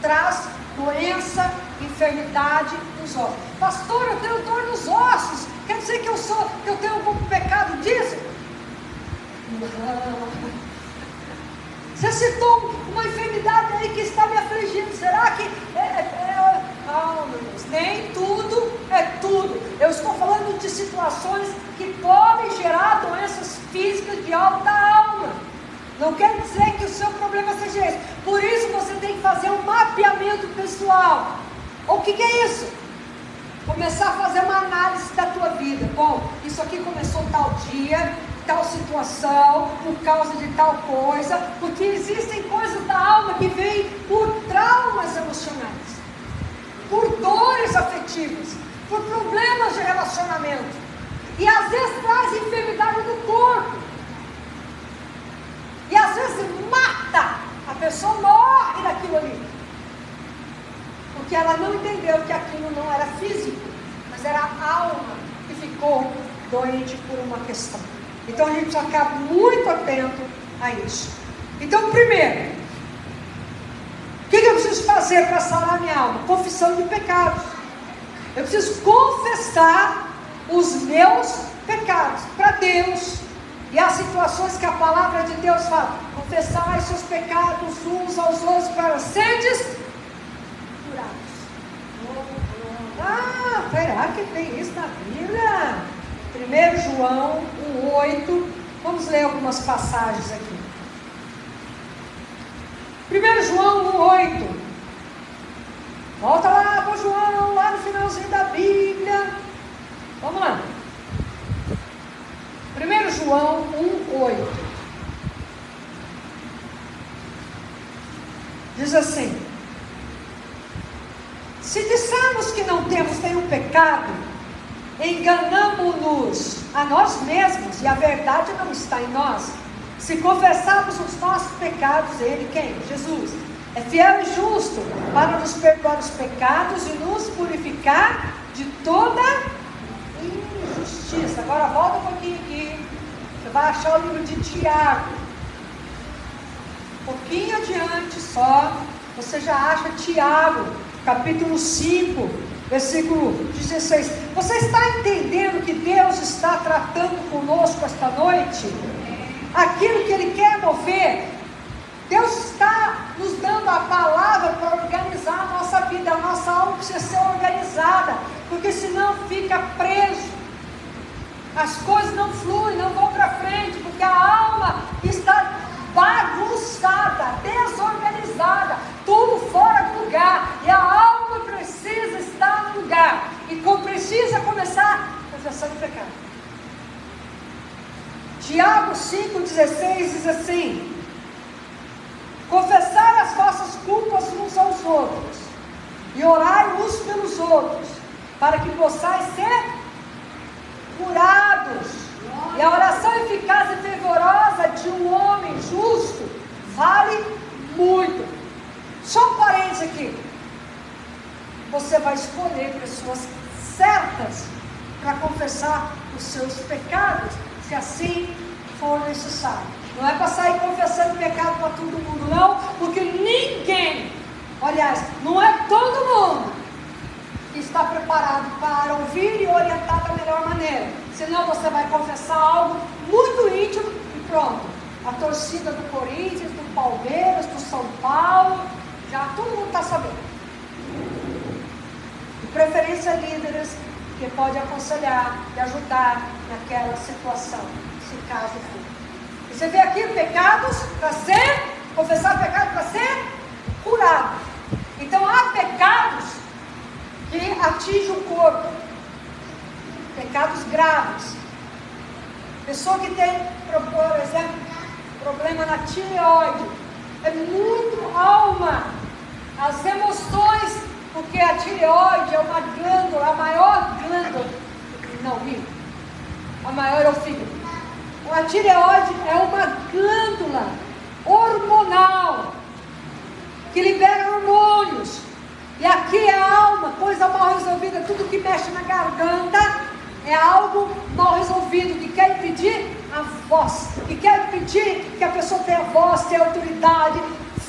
Traz doença, enfermidade nos ossos. Pastor, eu tenho dor nos ossos. Quer dizer que eu tenho algum pecado disso? Não. Você citou uma enfermidade aí que está me afligindo. Será que Calma, irmãos. Nem tudo é tudo. Eu estou falando de situações que podem gerar doenças físicas de alta alma. Não quer dizer que o seu problema seja esse. Por isso você tem que fazer um mapeamento pessoal. O que é isso? Começar a fazer uma análise da tua vida. Bom, isso aqui começou tal dia, tal situação, por causa de tal coisa, porque existem coisas da alma que vêm por traumas emocionais, por dores afetivas, por problemas de relacionamento, e às vezes traz enfermidade do corpo. E às vezes mata, a pessoa morre daquilo ali, porque ela não entendeu que aquilo não era físico, mas era a alma que ficou doente por uma questão. Então a gente precisa ficar muito atento a isso. Então, primeiro, o que eu preciso fazer para sarar minha alma? Confissão de pecados. Eu preciso confessar os meus pecados para Deus. E há situações que a palavra de Deus fala: confessai seus pecados uns aos outros para seres curados. Ah, será que tem isso na Bíblia? 1 João 1,8. Vamos ler algumas passagens aqui. 1 João 1,8. Volta lá para João, lá no finalzinho da Bíblia. Vamos lá. 1 João 1,8. Diz assim: se dissermos que não temos nenhum pecado, enganamo-nos a nós mesmos, e a verdade não está em nós. Se confessarmos os nossos pecados, Ele, quem? Jesus, é fiel e justo para nos perdoar os pecados e nos purificar de toda injustiça. Agora volta um pouquinho aqui. Você vai achar o livro de Tiago. Um pouquinho adiante só, você já acha Tiago, capítulo 5, versículo 16. Você está entendendo que Deus está tratando conosco esta noite? Aquilo que Ele quer mover. Deus está nos dando a palavra para organizar a nossa vida. A nossa alma precisa ser organizada, porque senão fica preso. As coisas não fluem, não vão para frente, porque a alma está bagunçada, desorganizada, tudo fora do lugar. E a alma precisa estar no lugar. E precisa começar a confessar o pecado. Tiago 5,16 diz assim: confessai as vossas culpas uns aos outros, e orai uns pelos outros, para que possais ser curados. E a oração eficaz e fervorosa de um homem justo vale muito. Só um parênteses aqui. Você vai escolher pessoas certas para confessar os seus pecados, se assim for necessário. Não é para sair confessando pecado para todo mundo, não, porque ninguém, aliás, não é todo mundo que está preparado para ouvir e orientar da melhor maneira. Senão você vai confessar algo muito íntimo e pronto. A torcida do Corinthians, do Palmeiras, do São Paulo, já todo mundo está sabendo. De preferência líderes que pode aconselhar e ajudar naquela situação, se caso for. Você vê aqui pecados para ser, confessar pecado para ser curado. Então há pecados que atingem o corpo, pecados graves. Pessoa que tem, por exemplo, problema na tireoide, é muito alma, as emoções, porque a tireoide é uma glândula, a maior glândula, a maior é o fígado. A tireoide é uma glândula hormonal que libera hormônios. E aqui é a alma, coisa mal resolvida. Tudo que mexe na garganta é algo mal resolvido, que quer impedir a voz, que quer impedir que a pessoa tenha voz, tenha autoridade,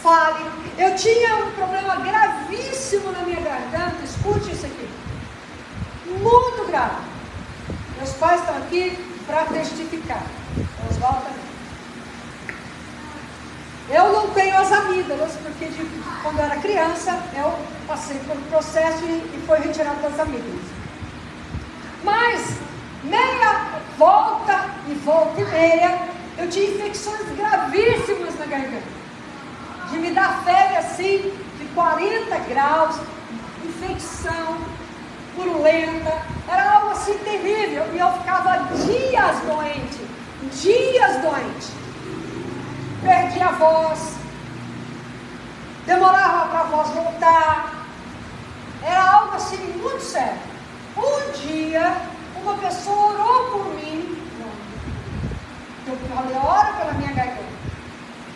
fale. Eu tinha um problema gravíssimo na minha garganta. Escute isso aqui, muito grave. Meus pais estão aqui para testificar. Oswaldo também. Eu não tenho as amígdalas, porque quando eu era criança, eu passei pelo processo e foi retirado das amígdalas. Mas, volta e meia, eu tinha infecções gravíssimas na garganta. De me dar febre assim, de 40 graus, infecção purulenta, era algo assim terrível. E eu ficava dias doente. Perdi a voz, demorava para a voz voltar, era algo assim muito sério. Um dia, uma pessoa orou por mim, eu falei, ora pela minha garganta.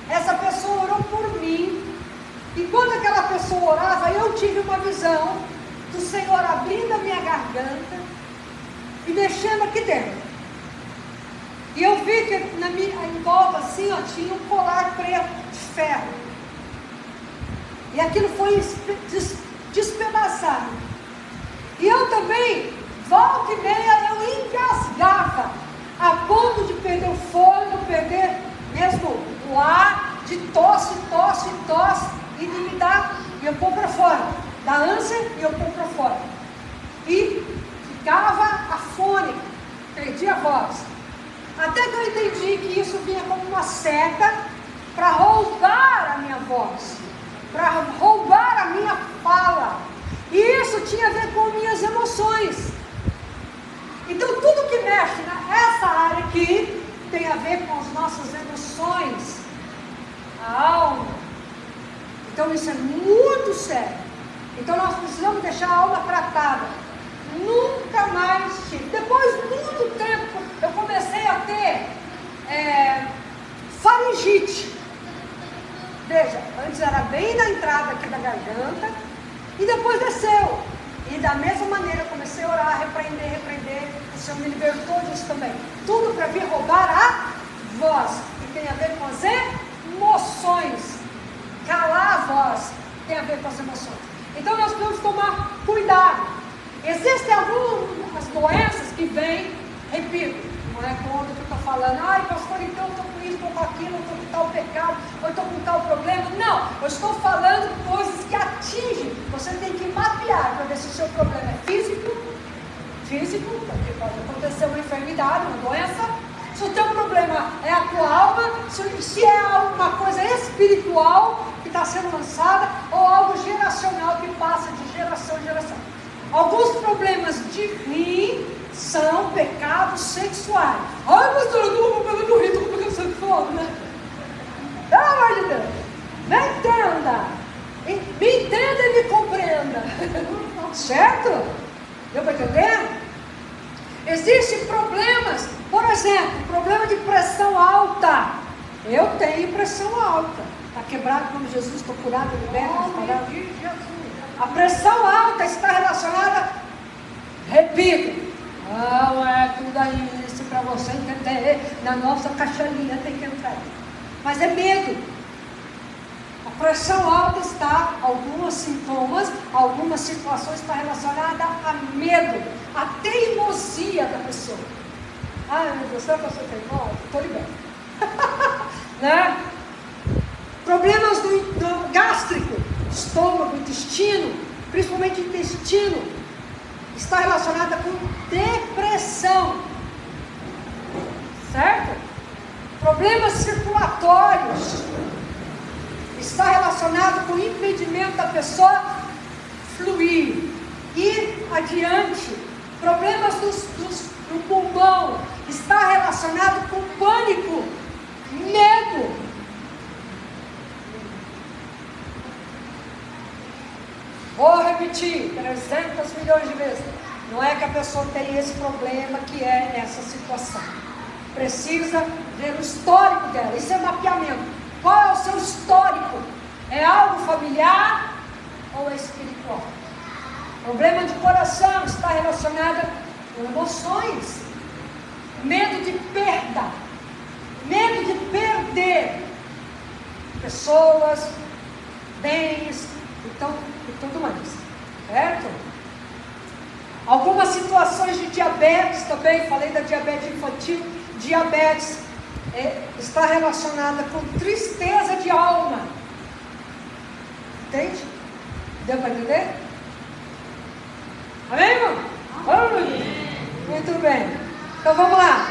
Essa pessoa orou por mim, e quando aquela pessoa orava, eu tive uma visão do Senhor abrindo a minha garganta e mexendo aqui dentro. E eu vi em volta assim, ó, tinha um colar preto de ferro. E aquilo foi despedaçado. E eu também, volta e meia, eu engasgava, a ponto de perder o fôlego, perder mesmo o ar, de tosse, e de me dar, e eu pôr para fora, da ânsia, e eu pôr para fora. E ficava afônica, perdia a voz. Até que eu entendi que isso vinha como uma seta para roubar a minha voz, para roubar a minha fala. E isso tinha a ver com minhas emoções. Então tudo que mexe nessa área aqui tem a ver com as nossas emoções, a alma. Então isso é muito sério. Então nós precisamos deixar a alma tratada. Nunca mais tive. Depois de muito tempo eu comecei a ter faringite. Veja, antes era bem na entrada aqui da garganta e depois desceu. E da mesma maneira eu comecei a orar, repreender. O Senhor me libertou disso também. Tudo para vir roubar a voz, que tem a ver com as emoções. Calar a voz tem a ver com as emoções. Então nós precisamos tomar cuidado. Existem algumas doenças que vêm, repito, não é quando eu estou falando, ai pastor, então eu estou com isso, estou com aquilo, eu estou com tal pecado, eu estou com tal problema. Não, eu estou falando coisas que atingem. Você tem que mapear para ver se o seu problema é físico, porque pode acontecer uma enfermidade, uma doença. Se o teu problema é a tua alma, se é alguma coisa espiritual que está sendo lançada, ou algo geracional que passa de geração em geração. Alguns problemas de rim são pecados sexuais. Ai, pastor, eu não vou pegar no rim, estou com pecado sexual, né? Pelo amor de Deus, me entenda. Me entenda e me compreenda. Certo? Deu para entender? Existem problemas, por exemplo, problema de pressão alta. Eu tenho pressão alta. Está quebrado como Jesus, estou curado, liberto, a pressão alta está relacionada, repito, não é tudo isso para você entender, na nossa caixinha tem que entrar. Mas é medo. A pressão alta está, alguns sintomas, algumas situações está relacionada a medo, a teimosia da pessoa. Ai meu Deus, será que eu sou teimosa? Estou liberta. Né? Problemas do gástrico, estômago, intestino, principalmente intestino, está relacionada com depressão, certo? Problemas circulatórios, está relacionado com o impedimento da pessoa fluir, ir adiante. Problemas do pulmão, está relacionado com pânico, medo. Vou repetir 300 milhões de vezes. Não é que a pessoa tem esse problema, que é essa situação. Precisa ver o histórico dela. Isso é mapeamento. Qual é o seu histórico? É algo familiar ou é espiritual? Problema de coração está relacionado com emoções. Medo de perda. Medo de perder pessoas, bens, então, e tudo mais, certo? Algumas situações de diabetes também, falei da diabetes infantil. Diabetes está relacionada com tristeza de alma. Entende? Deu para entender? Amém, irmão? Muito bem. Então vamos lá.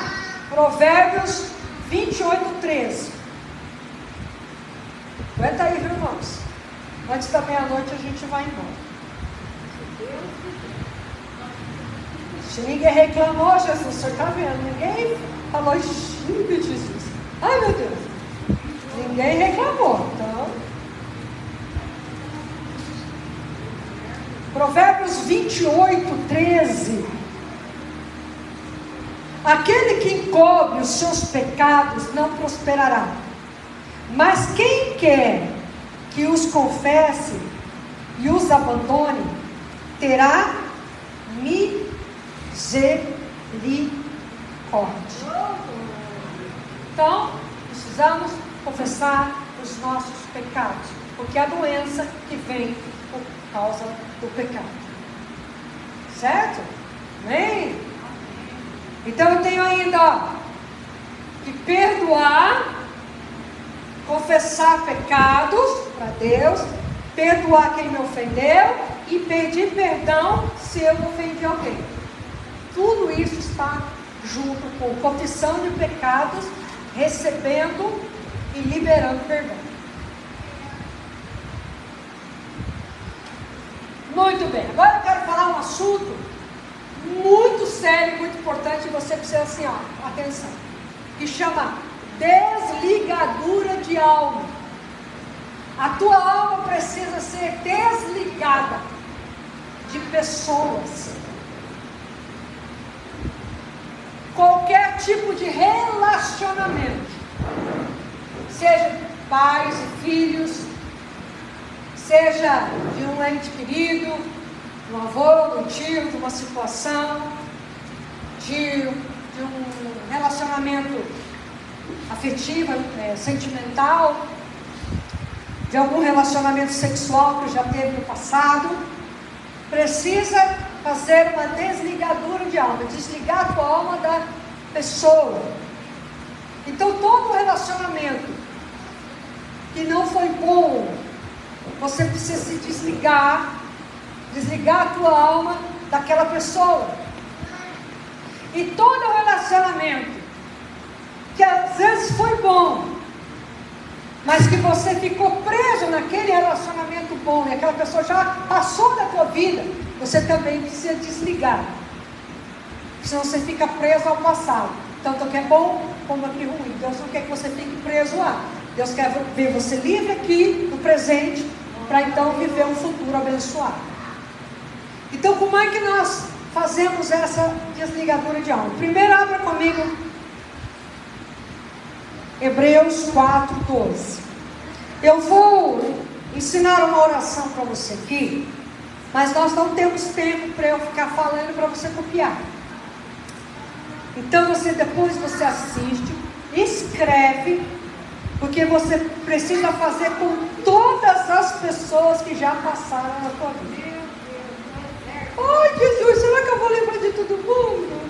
Provérbios 28:13. Aguenta aí, viu, irmãos? Antes da meia-noite a gente vai embora. Se ninguém reclamou, Jesus, o senhor está vendo? Ninguém falou, Jesus. Ai, meu Deus. Ninguém reclamou. Então, Provérbios 28:13. Aquele que encobre os seus pecados não prosperará, mas quem quer que os confesse e os abandone, terá misericórdia. Então, precisamos confessar os nossos pecados, porque é a doença que vem por causa do pecado. Certo? Amém? Então eu tenho ainda, ó, que perdoar, confessar pecados para Deus, perdoar quem me ofendeu e pedir perdão se eu ofendi alguém. Tudo isso está junto com confissão de pecados, recebendo e liberando perdão. Muito bem, agora eu quero falar um assunto muito sério, muito importante, e você precisa assim, ó, atenção, que chama desligadura de alma. A tua alma precisa ser desligada de pessoas, qualquer tipo de relacionamento, seja pais e filhos, seja de um ente querido, de um avô, de um tio, de uma situação, de um relacionamento afetivo, sentimental, de algum relacionamento sexual que já teve no passado. Precisa fazer uma desligadura de alma, desligar a tua alma da pessoa. Então todo relacionamento que não foi bom, você precisa se desligar a tua alma daquela pessoa. E todo relacionamento que às vezes foi bom, mas que você ficou preso naquele relacionamento bom, e aquela pessoa já passou da tua vida, você também precisa desligar. Senão você fica preso ao passado, tanto que é bom como que é ruim. Deus não quer que você fique preso lá. Deus quer ver você livre aqui, no presente, para então viver um futuro abençoado. Então, como é que nós fazemos essa desligadura de alma? Primeiro, abra comigo Hebreus 4:12. Eu vou ensinar uma oração para você aqui, mas nós não temos tempo para eu ficar falando para você copiar. Então depois você assiste, escreve, porque você precisa fazer com todas as pessoas que já passaram na tua vida. Ai, Jesus, será que eu vou lembrar de todo mundo?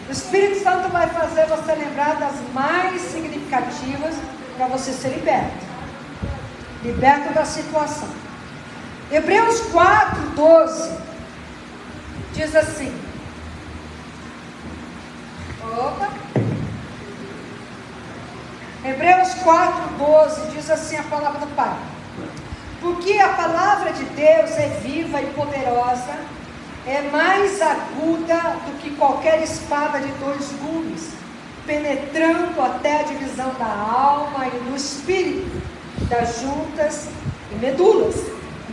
O Espírito Santo vai fazer você lembrar das mais significativas para você ser liberto da situação. Hebreus 4:12 diz assim. Hebreus 4:12 diz assim a palavra do Pai: porque a palavra de Deus é viva e poderosa, é mais aguda do que qualquer espada de 2 gumes, penetrando até a divisão da alma e do espírito, das juntas e medulas,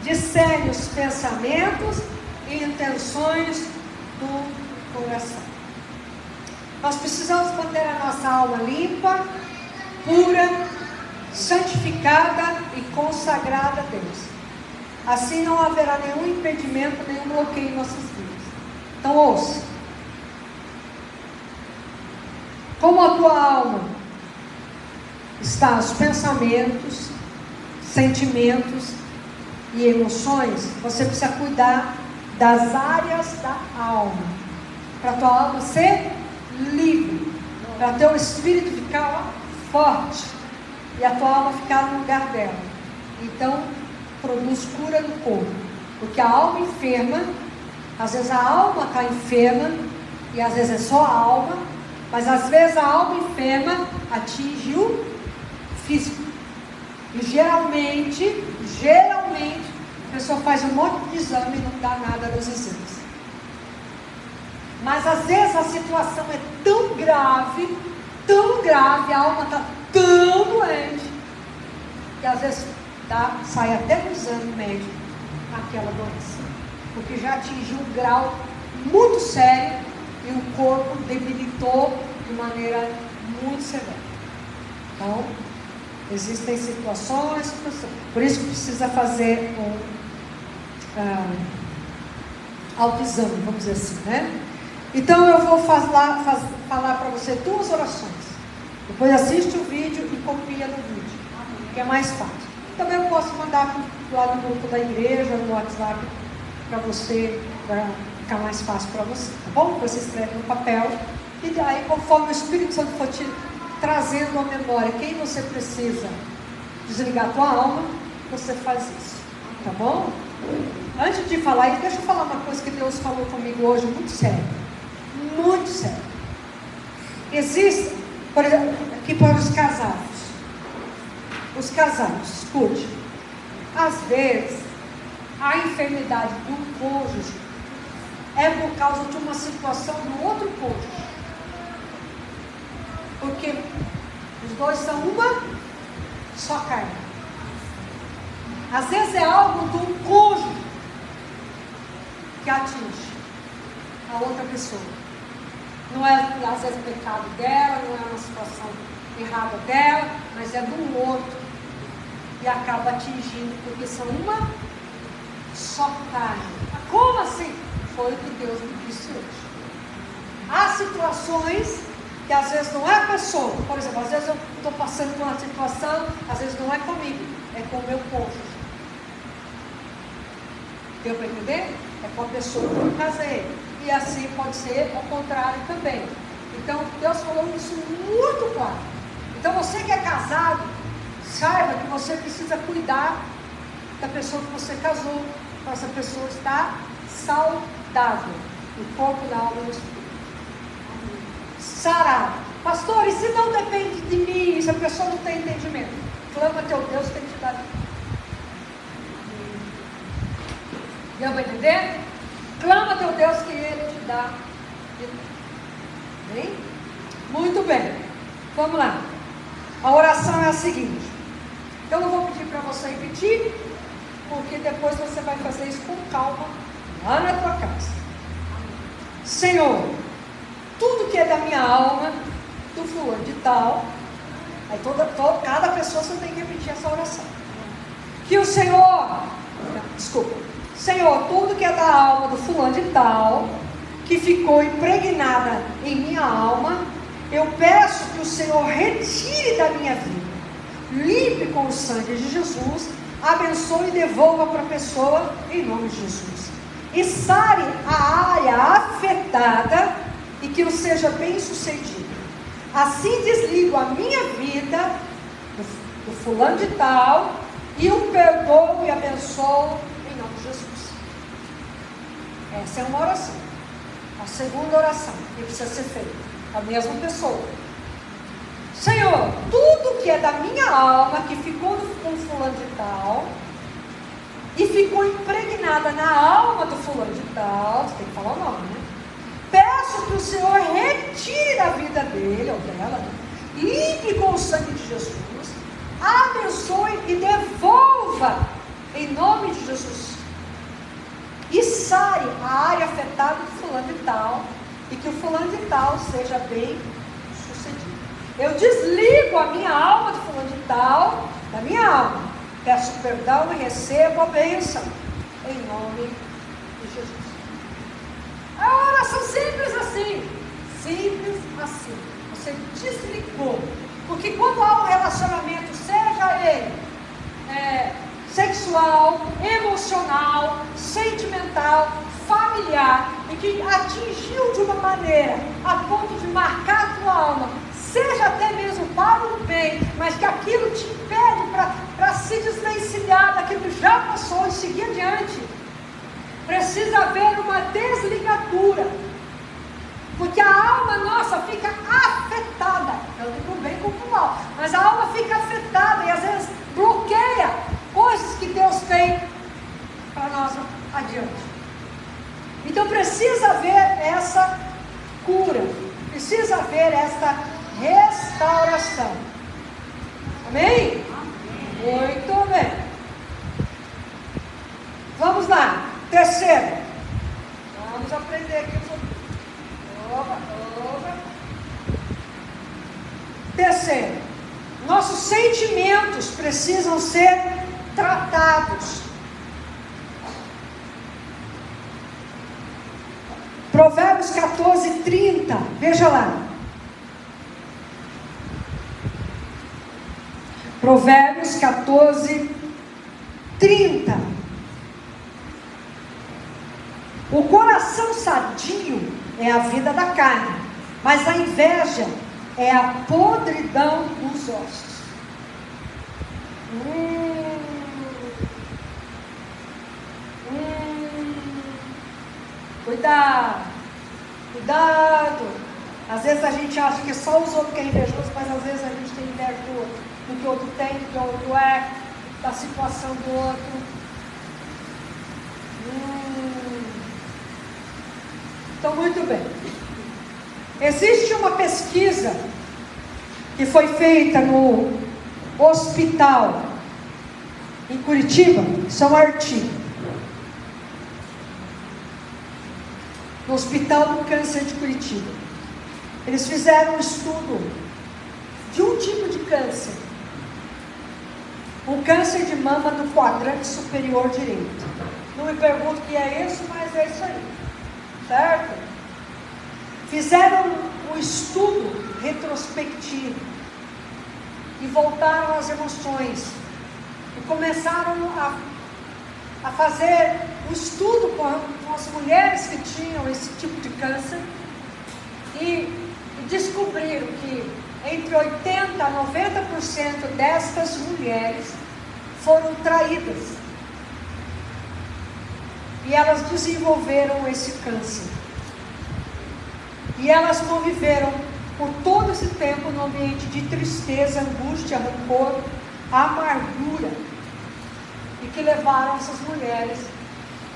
discerne os pensamentos e intenções do coração. Nós precisamos manter a nossa alma limpa, pura, santificada e consagrada a Deus. Assim não haverá nenhum impedimento, nenhum bloqueio em nossas vidas. Então ouça. Como a tua alma está os pensamentos, sentimentos e emoções, você precisa cuidar das áreas da alma, para a tua alma ser livre, para teu espírito ficar forte e a tua alma ficar no lugar dela. Então produz cura no corpo, porque a alma enferma, às vezes a alma está enferma e às vezes é só a alma, mas às vezes a alma enferma atinge o físico. E geralmente a pessoa faz um monte de exame e não dá nada nos exames. Mas às vezes a situação é tão grave, a alma está tão doente, que às vezes sai até no exame médico aquela doença, porque já atingiu um grau muito sério e o corpo debilitou de maneira muito severa. Então, existem situações, por isso que precisa fazer um autoexame, vamos dizer assim, né? Então eu vou falar para você 2 orações. Depois assiste o vídeo e copia no vídeo, que é mais fácil. Também eu posso mandar lá no grupo da igreja, no WhatsApp, para você, para ficar mais fácil para você, tá bom? Você escreve no papel, e daí, conforme o Espírito Santo for te trazendo à memória quem você precisa desligar a tua alma, você faz isso, tá bom? Antes de falar isso, deixa eu falar uma coisa que Deus falou comigo hoje, muito sério. Muito sério. Existe, por exemplo, aqui para os casados. Os casados, escute. Às vezes, a enfermidade do cônjuge é por causa de uma situação do outro cônjuge. Porque os dois são uma só carne. Às vezes é algo do cônjuge que atinge a outra pessoa. Não é, às vezes, pecado dela, não é uma situação errada dela, mas é do outro. E acaba atingindo, porque são uma só carne. Como assim? Foi o que Deus me disse hoje. Há situações que às vezes não é a pessoa. Por exemplo, às vezes eu estou passando por uma situação, às vezes não é comigo, é com o meu cônjuge. Deu para entender? É com a pessoa que eu casei. E assim pode ser ao contrário também. Então, Deus falou isso muito claro. Então, você que é casado, saiba que você precisa cuidar da pessoa que você casou, para essa pessoa estar saudável, no corpo, na alma e no espírito. Sarado. Pastor, e se não depende de mim, se a pessoa não tem entendimento? Clama teu Deus, tem que te dar. Deu para entender? Clama teu Deus que Ele te dá. Bem? Muito bem. Vamos lá. A oração é a seguinte. Eu não vou pedir para você repetir, porque depois você vai fazer isso com calma lá na tua casa. Senhor, tudo que é da minha alma, do fulano de tal, aí cada pessoa você tem que repetir essa oração. Que o Senhor, Senhor, tudo que é da alma do fulano de tal, que ficou impregnada em minha alma, eu peço que o Senhor retire da minha vida, limpe com o sangue de Jesus, abençoe e devolva para a pessoa em nome de Jesus. E sare a área afetada e que eu seja bem sucedido. Assim desligo a minha vida do fulano de tal e o perdoo e abençoo em nome de Jesus. Essa é uma oração. A segunda oração que precisa ser feita. A mesma pessoa. Senhor, tudo que é da minha alma, que ficou com fulano de tal, e ficou impregnada na alma do fulano de tal, você tem que falar o nome, né? Peço que o Senhor retire da vida dele ou dela, limpe com o sangue de Jesus, abençoe e devolva em nome de Jesus. E sare a área afetada do fulano de tal, e que o fulano de tal seja bem sucedido. Eu desligo a minha alma do fulano de tal, da minha alma. Peço perdão e recebo a bênção, em nome de Jesus. É uma oração simples assim. Simples assim. Você desligou. Porque quando há um relacionamento, seja ele sexual, emocional, sentimental, familiar, e que atingiu de uma maneira a ponto de marcar a tua alma, seja até mesmo para o bem, mas que aquilo te impede para se desvencilhar daquilo que já passou e seguir adiante, precisa haver uma desligadura, porque a alma nossa fica afetada, tanto para o bem como para o mal, mas a alma fica afetada e às vezes bloqueia coisas que Deus tem para nós adiante. Então precisa haver essa cura, precisa haver essa restauração. Amém? Muito bem. Vamos lá. Terceiro. Vamos aprender aqui um pouquinho. Terceiro. Nossos sentimentos precisam ser tratados. Provérbios 14:30, veja lá. Provérbios 14, 30. O coração sadio é a vida da carne, mas a inveja é a podridão dos ossos. Cuidado, cuidado. Às vezes a gente acha que só os outros que é invejoso, mas às vezes a gente tem inveja do outro, do que o outro tem, do que o outro é, da situação do outro. Então, muito bem. Existe uma pesquisa que foi feita no hospital em Curitiba, isso é um artigo. No Hospital do Câncer de Curitiba. Eles fizeram um estudo de um tipo de câncer. Um câncer de mama do quadrante superior direito. Não me pergunto o que é isso, mas é isso aí. Certo? Fizeram um estudo retrospectivo e voltaram às emoções e começaram a fazer um estudo com as mulheres que tinham esse tipo de câncer e descobriram que entre 80% a 90% destas mulheres foram traídas. E elas desenvolveram esse câncer. E elas conviveram por todo esse tempo no ambiente de tristeza, angústia, rancor, amargura. E que levaram essas mulheres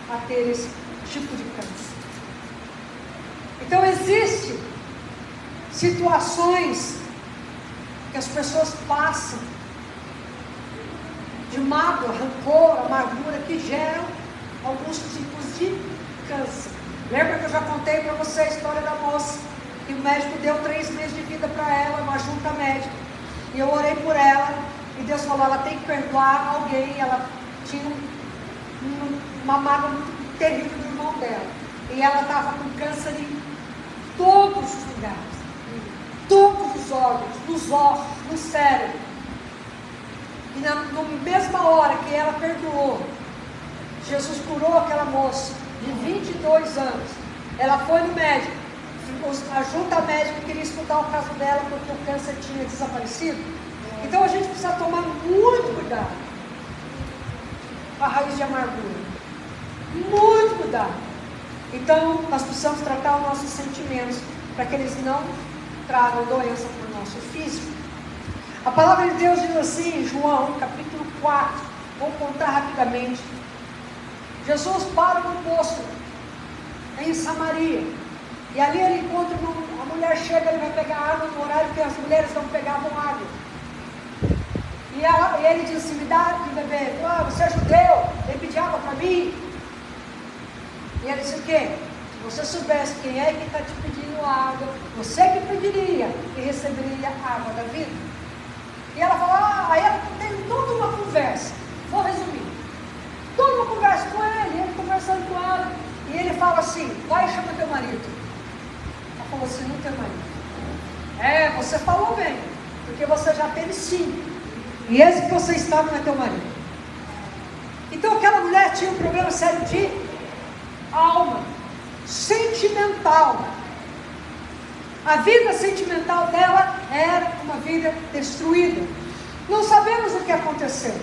a ter esse tipo de câncer. Então existem situações que as pessoas passam de mágoa, rancor, amargura, que geram alguns tipos de câncer. Lembra que eu já contei para você a história da moça, que o médico deu 3 meses de vida para ela, uma junta médica, e eu orei por ela, e Deus falou, ela tem que perdoar alguém. Ela tinha uma mágoa muito terrível do irmão dela, e ela estava com câncer em todos os lugares, em todos os órgãos, nos ossos, no cérebro. E na mesma hora que ela perdoou, Jesus curou aquela moça de 22 anos. Ela foi no médico, a junta médica queria estudar o caso dela porque o câncer tinha desaparecido. Então a gente precisa tomar muito cuidado com a raiz de amargura, muito cuidado. Então nós precisamos tratar os nossos sentimentos para que eles não tragam doença para o nosso físico. A palavra de Deus diz assim em João capítulo 4, vou contar rapidamente. Jesus para no poço em Samaria, e ali ele encontra a mulher, chega, ele vai pegar água no horário que as mulheres não pegavam água, e ele diz assim, me dá de beber. Você é judeu, ele pediu água para mim, e ele disse o quê? Se você soubesse quem é que está te pedindo água, você que pediria e receberia a água da vida. E ela fala, aí ela tem toda uma conversa, vou resumir, toda uma conversa com ele conversando com ela, e ele fala assim, vai e chama teu marido. Ela falou assim, não tem marido. Você falou bem, porque você já teve 5, e esse que você está não é teu marido. Então aquela mulher tinha um problema sério de alma, sentimental. A vida sentimental dela era uma vida destruída. Não sabemos o que aconteceu,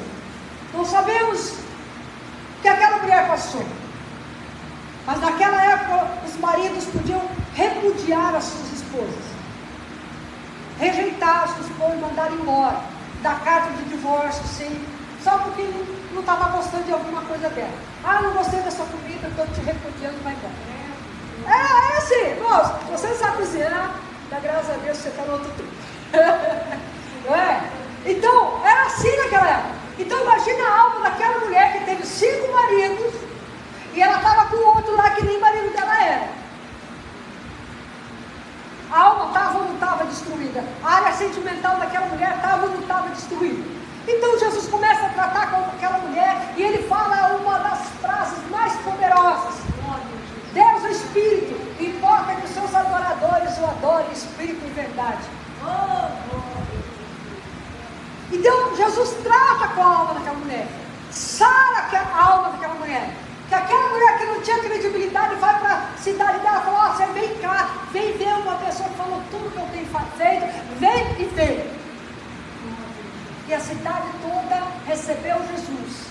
não sabemos o que aquela mulher passou, mas naquela época os maridos podiam repudiar as suas esposas, rejeitar as suas esposas, mandar embora, dar carta de divórcio, sim, só porque não estava gostando de alguma coisa dela. Não gostei da sua comida, estou te repudiando, vai embora. É assim, moço, você não sabe cozinhar, dá graças a Deus você está no outro tempo. Não é? Então, era assim naquela época. Então imagina a alma daquela mulher que teve 5 maridos, e ela estava com o outro lá que nem marido dela era. A alma estava ou não estava destruída? A área sentimental daquela mulher estava ou não estava destruída? Então Jesus começa a tratar com aquela mulher, e ele fala uma das frases mais poderosas: Deus é Espírito, importa que os seus adoradores o adorem em Espírito e verdade. E Jesus trata com a alma daquela mulher, sara a alma daquela mulher. Que aquela mulher que não tinha credibilidade vai para a cidade dela e fala: você vem cá, vem ver uma pessoa que falou tudo que eu tenho feito, vem e vê. E a cidade toda recebeu Jesus.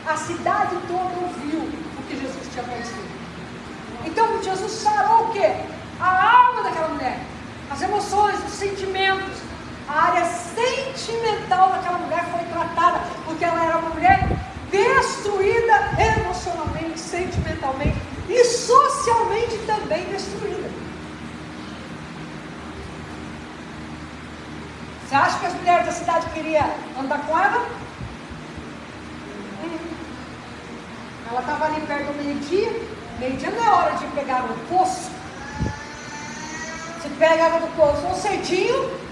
A cidade toda ouviu o que Jesus tinha acontecido. Então Jesus sarou o quê? A alma daquela mulher, as emoções, os sentimentos. A área sentimental daquela mulher foi tratada, porque ela era uma mulher destruída emocionalmente, sentimentalmente e socialmente também destruída. Você acha que as mulheres da cidade queriam andar com ela? Ela estava ali perto do meio-dia. Meio-dia não é hora de pegar no poço. Você pega água do poço ou cedinho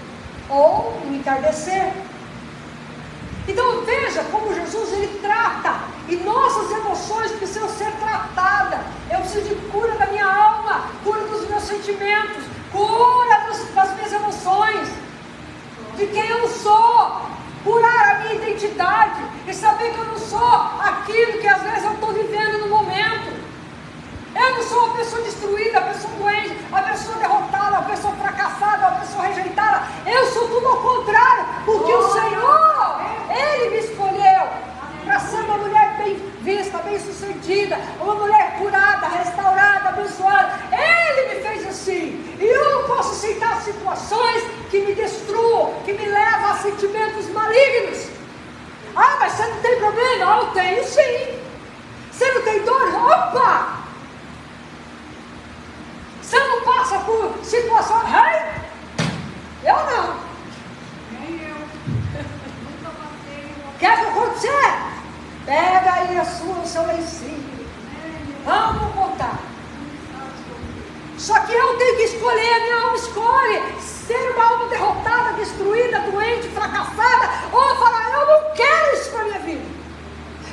ou no entardecer. Então veja como Jesus ele trata, e nossas emoções precisam ser tratadas. Eu preciso de cura da minha alma, cura dos meus sentimentos, cura das minhas emoções, de quem eu sou, curar a minha identidade e saber que eu não sou aquilo que às vezes eu estou vivendo no momento. Eu não sou uma pessoa destruída, a pessoa doente, a pessoa derrotada, a pessoa fracassada, a pessoa rejeitada. Eu sou tudo ao contrário, porque o Senhor, Ele me escolheu para ser uma mulher bem vista, bem sucedida, uma mulher curada, restaurada, abençoada. Ele me fez assim. E eu não posso aceitar situações que me destruam, que me levam a sentimentos malignos. Ah, mas você não tem problema? Ah, eu tenho sim. Você não tem dor? Opa! Você não passa por situações. Eu não. Nem eu. Nunca passei. Quer que acontecer? Pega aí o seu lencinho. Vamos contar. Só que eu tenho que escolher, a minha alma escolhe ser uma alma derrotada, destruída, doente, fracassada, ou falar: eu não quero isso para a minha vida.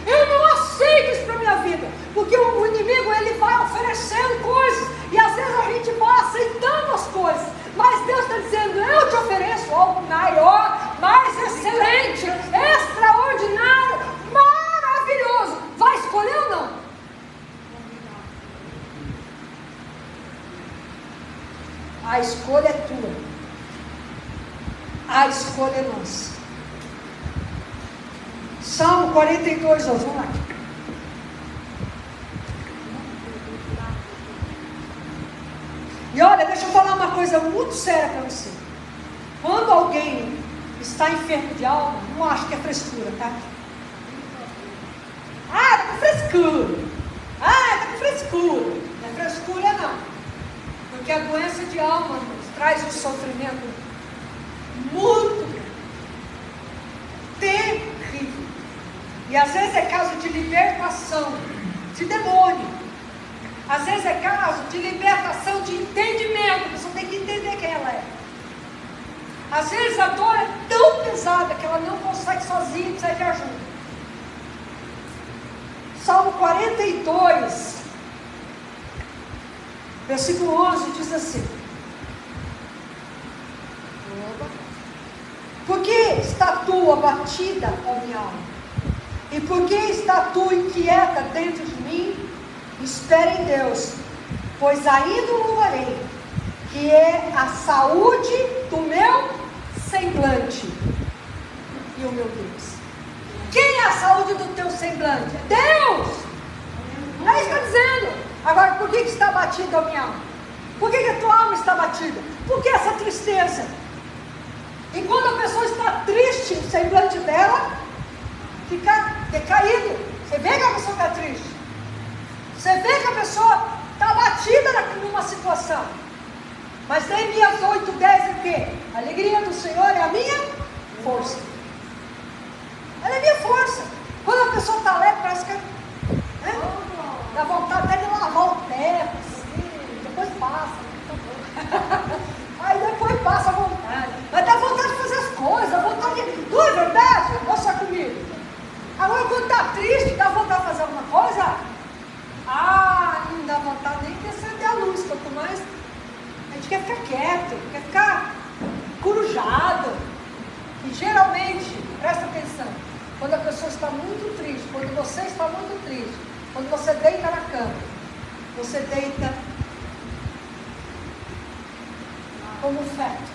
Eu não aceito isso para a minha vida. Porque o inimigo ele vai oferecendo coisas, e às vezes a gente vai aceitando as coisas, mas Deus está dizendo: eu te ofereço algo maior, mais excelente, extraordinário, maravilhoso. Vai escolher ou não? A escolha é tua. A escolha é nossa. Salmo 42, vamos lá. E olha, deixa eu falar uma coisa muito séria para você. Quando alguém está enfermo de alma, não acho que é frescura, tá? Ah, tá com frescura. Ah, tá com frescura. Não é frescura não. Porque a doença de alma nos traz um sofrimento muito grande. Terrível. E às vezes é caso de libertação de demônio. Às vezes é caso de libertação de entendimento. Você tem que entender quem ela é. Às vezes a dor é tão pesada que ela não consegue sozinha, precisa de ajuda. Salmo 42, versículo 11 diz assim: por que está tu abatida, ó minha alma? E por que está tu inquieta dentro de mim? Espere em Deus, pois ainda o louvarei, que é a saúde do meu semblante e o meu Deus. Quem é a saúde do teu semblante? É Deus! É isso que está dizendo. Agora, por que está batida a minha alma? Por que a tua alma está batida? Por que essa tristeza? E quando a pessoa está triste, o semblante dela fica decaído. Você vê que a pessoa está triste. Você vê que a pessoa está abatida numa situação. Mas Neemias 8:10 é o quê? A alegria do Senhor é a minha força. Ela é a minha força. Quando a pessoa está alegre, parece que dá vontade até de lavar o pé, assim, depois passa. Aí depois passa a vontade. Mas dá vontade de fazer as coisas, dá vontade de. Não é verdade? Mostra comigo. Agora quando está triste, dá vontade de fazer alguma coisa? Ah, não dá vontade nem de acender a luz, quanto mais a gente quer ficar quieto, quer ficar corujado. E geralmente, presta atenção, quando a pessoa está muito triste, quando você está muito triste, quando você deita na cama, você deita como um feto,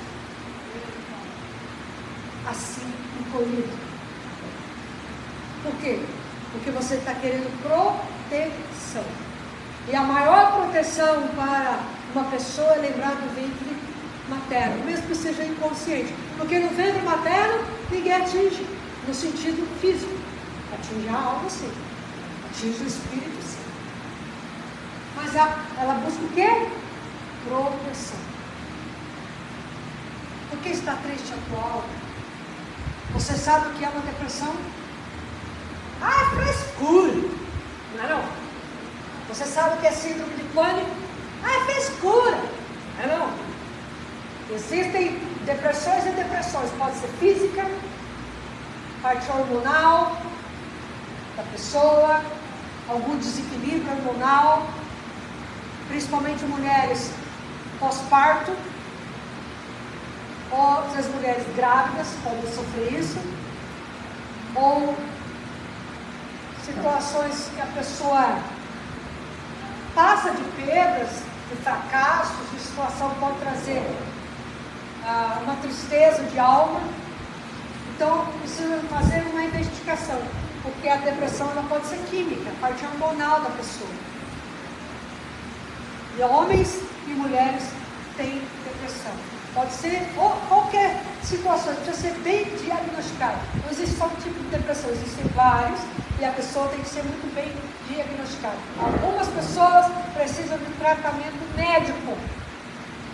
assim, encolhido. Por quê? Porque você está querendo proteção. E a maior proteção para uma pessoa é lembrar do ventre materno, mesmo que seja inconsciente. Porque no ventre materno ninguém atinge, no sentido físico. Atinge a alma, sim. Atinge o espírito, sim. Mas ela busca o quê? Proteção. Por que está triste a tua alma? Você sabe o que é uma depressão? Ah, é frescura. Não é não? Você sabe o que é síndrome de pânico? Ah, é frescura. Não é não? Existem depressões e depressões. Pode ser física, parte hormonal da pessoa, algum desequilíbrio hormonal, principalmente mulheres pós-parto, ou as mulheres grávidas podem sofrer isso, ou situações que a pessoa passa de perdas, de fracassos, de situação que pode trazer uma tristeza de alma. Então precisa fazer uma investigação, porque a depressão ela pode ser química, a parte hormonal da pessoa. E homens e mulheres têm depressão. Pode ser qualquer situação, precisa ser bem diagnosticado. Não existe só um tipo de depressão, existem vários, e a pessoa tem que ser muito bem diagnosticada. Algumas pessoas precisam de tratamento médico,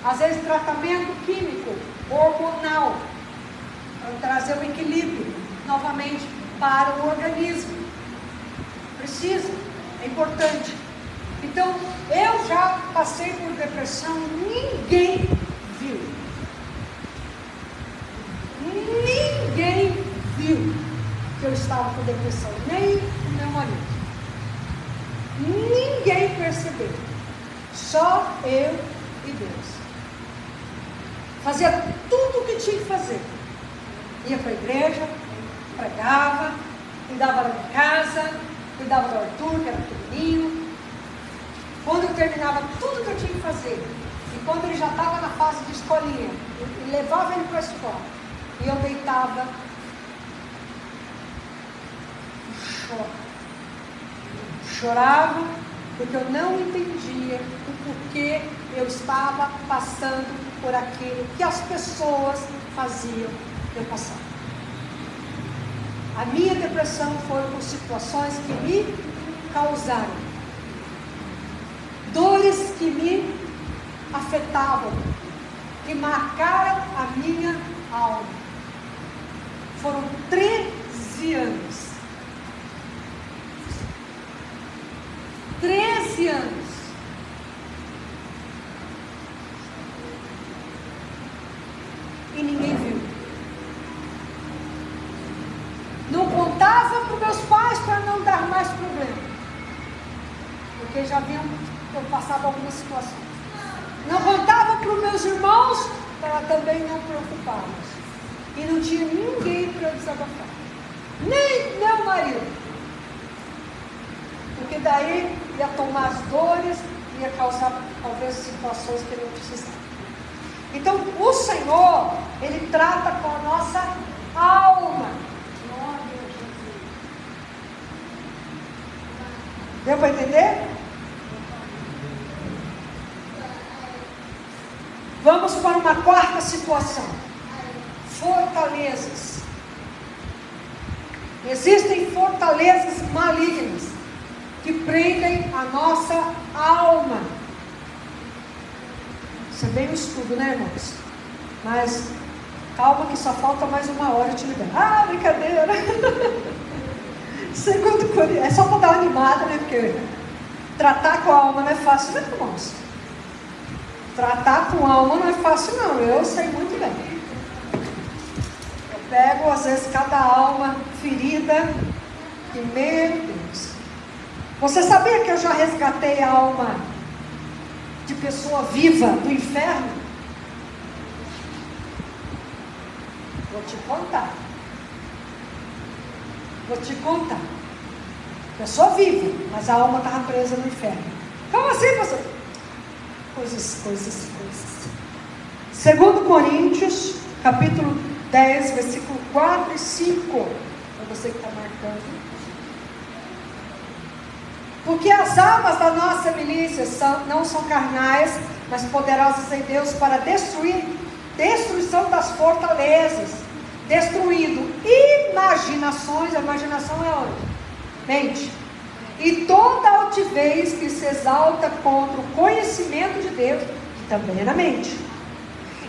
às vezes tratamento químico, hormonal, para trazer o equilíbrio novamente para o organismo. Precisa, é importante. Então, eu já passei por depressão, ninguém viu. Ninguém viu que eu estava com depressão, nem o meu marido. Ninguém percebeu. Só eu e Deus. Fazia tudo o que tinha que fazer. Ia para a igreja, pregava, cuidava da minha casa, cuidava do Arthur, que era pequenininho. Quando eu terminava tudo que eu tinha que fazer, e quando ele já estava na fase de escolinha, eu levava ele para a escola, e eu deitava, chorava, porque eu não entendia o porquê eu estava passando por aquilo que as pessoas faziam eu passar. A minha depressão foi por situações que me causaram dores que me afetavam, que marcaram a minha alma. Foram 13 anos. 13 anos. E ninguém viu. Não contava para os meus pais para não dar mais problema. Porque já viam que eu passava algumas situações. Não contava para os meus irmãos para também não preocupá-los. E não tinha ninguém para desabafar. Nem meu marido. Porque daí ia tomar as dores, ia causar talvez situações que ele não precisava. Então o Senhor, Ele trata com a nossa alma. Deu para entender? Vamos para uma quarta situação. Fortalezas. Existem fortalezas malignas que prendem a nossa alma. Isso é bem um estudo, né, irmãos? Mas calma que só falta mais 1 hora eu te liberar. Ah, brincadeira! Segundo Coríntios, é só para dar uma animada, né? Porque tratar com a alma não é fácil, né, irmãos? Tratar com a alma não é fácil, não. Eu sei muito bem. Eu pego, às vezes, cada alma ferida. E, meu Deus. Você sabia que eu já resgatei a alma de pessoa viva do inferno? Vou te contar. Vou te contar. Eu sou viva, mas a alma estava presa no inferno. Como assim, pastor? Coisas. 2 Coríntios, capítulo 10, versículo 4 e 5. Para você que está marcando. Porque as armas da nossa milícia não são carnais, mas poderosas em Deus para destruição das fortalezas, destruindo imaginações. A imaginação é onde? Mente. E toda altivez que se exalta contra o conhecimento de Deus, que também é na mente.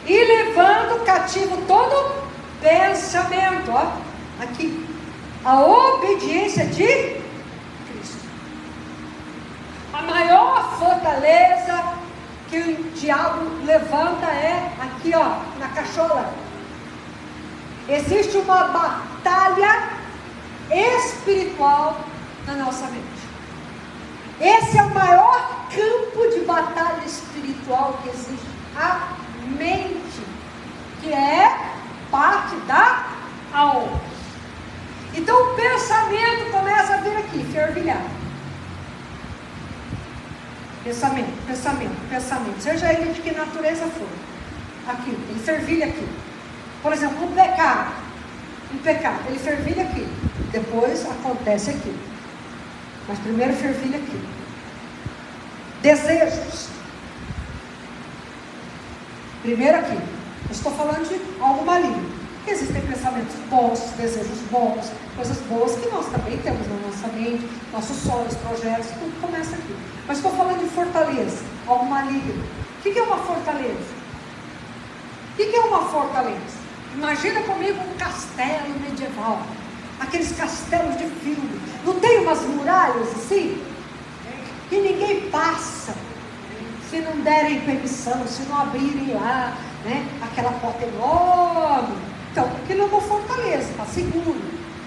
E levando cativo todo pensamento, ó, aqui, a obediência de Cristo. A maior fortaleza que o diabo levanta é aqui, ó, na cachola. Existe uma batalha espiritual na nossa mente. Esse é o maior campo de batalha espiritual que existe, a mente, que é parte da alma. Então o pensamento começa a vir aqui, fervilhar. Pensamento, seja ele de que natureza for. Aqui, ele fervilha aqui. Por exemplo, um pecado, ele fervilha aqui, depois acontece aqui. Mas primeiro fervilha aqui. Desejos. Primeiro aqui. Eu estou falando de algo maligno. Existem pensamentos bons, desejos bons, coisas boas que nós também temos na nossa mente, nossos sonhos, projetos, tudo começa aqui. Mas estou falando de fortaleza, algo maligno. O que é uma fortaleza? O que é uma fortaleza? Imagina comigo um castelo medieval. Aqueles castelos de filme. Não tem umas muralhas assim? Que ninguém passa. Se não derem permissão, se não abrirem lá, né? Aquela porta enorme. Então, aquilo é uma fortaleza, está seguro.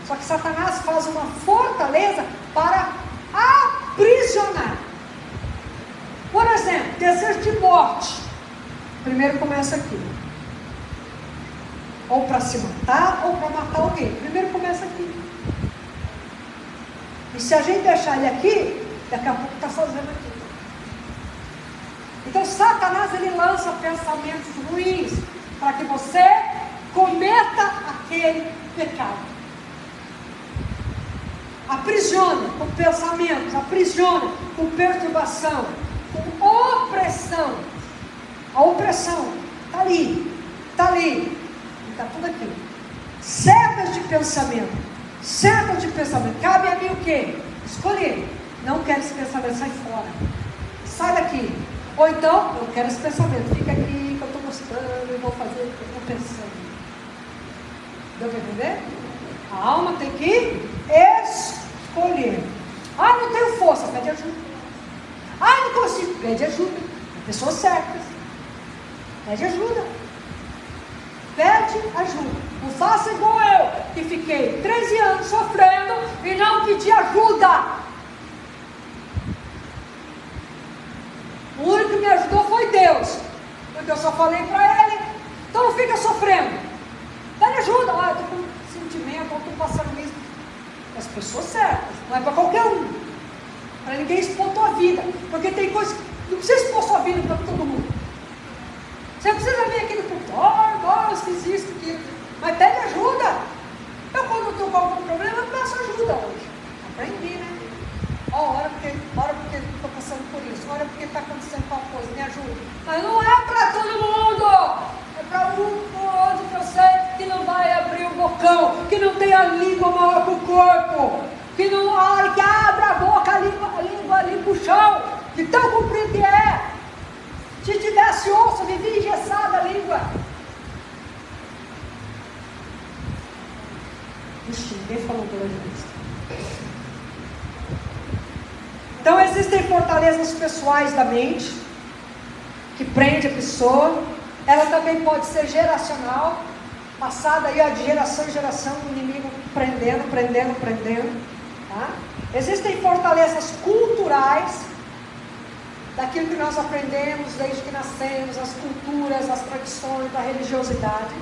Só que Satanás faz uma fortaleza para aprisionar. Por exemplo, desejo de morte. Primeiro começa aqui. Ou para se matar, ou para matar alguém. Primeiro começa aqui. E se a gente deixar ele aqui, daqui a pouco está fazendo aqui. Então Satanás, ele lança pensamentos ruins para que você cometa aquele pecado. Aprisiona com pensamentos, aprisiona com perturbação, com opressão. A opressão está ali, está tudo aqui. Setas de pensamento. Cabe a mim o quê? Escolher. Não quero esse pensamento, sai fora. Sai daqui. Ou então, eu quero esse pensamento. Fica aqui que eu estou gostando e vou fazer o que eu estou pensando. Deu para entender? A alma tem que escolher. Ah, não tenho força, pede ajuda. Ah, não consigo, pede ajuda. Pessoas certas. Pede ajuda. Pede ajuda. Não faça igual eu, que fiquei 13 anos sofrendo e não pedi ajuda. O único que me ajudou foi Deus, porque eu só falei para Ele. Então não fica sofrendo. Pede ajuda. Ah, eu estou com sentimento, eu estou passando isso. As pessoas certas, não é para qualquer um. Para ninguém expor tua vida. Porque tem coisas que não precisa expor sua vida para todo mundo. Você precisa vir aqui no culto. Oh, eu fiz isso, aquilo. Mas pede ajuda. Eu, quando estou com algum problema, eu peço ajuda hoje. Aprendi, né? Ora porque estou passando por isso. Ora porque está acontecendo tal coisa. Me ajuda. Mas não é para todo mundo. É para um ou outro que eu sei que não vai abrir o bocão. Que não tem a língua maior que o corpo. Que não que abra a boca, a língua ali para o chão. De tão comprido que é. Se tivesse osso, vivia engessada a língua. Ixi, ninguém falou pela gente. Então existem fortalezas pessoais da mente, que prende a pessoa. Ela também pode ser geracional, passada aí de geração em geração, o inimigo prendendo. Tá? Existem fortalezas culturais, daquilo que nós aprendemos desde que nascemos, as culturas, as tradições, da religiosidade.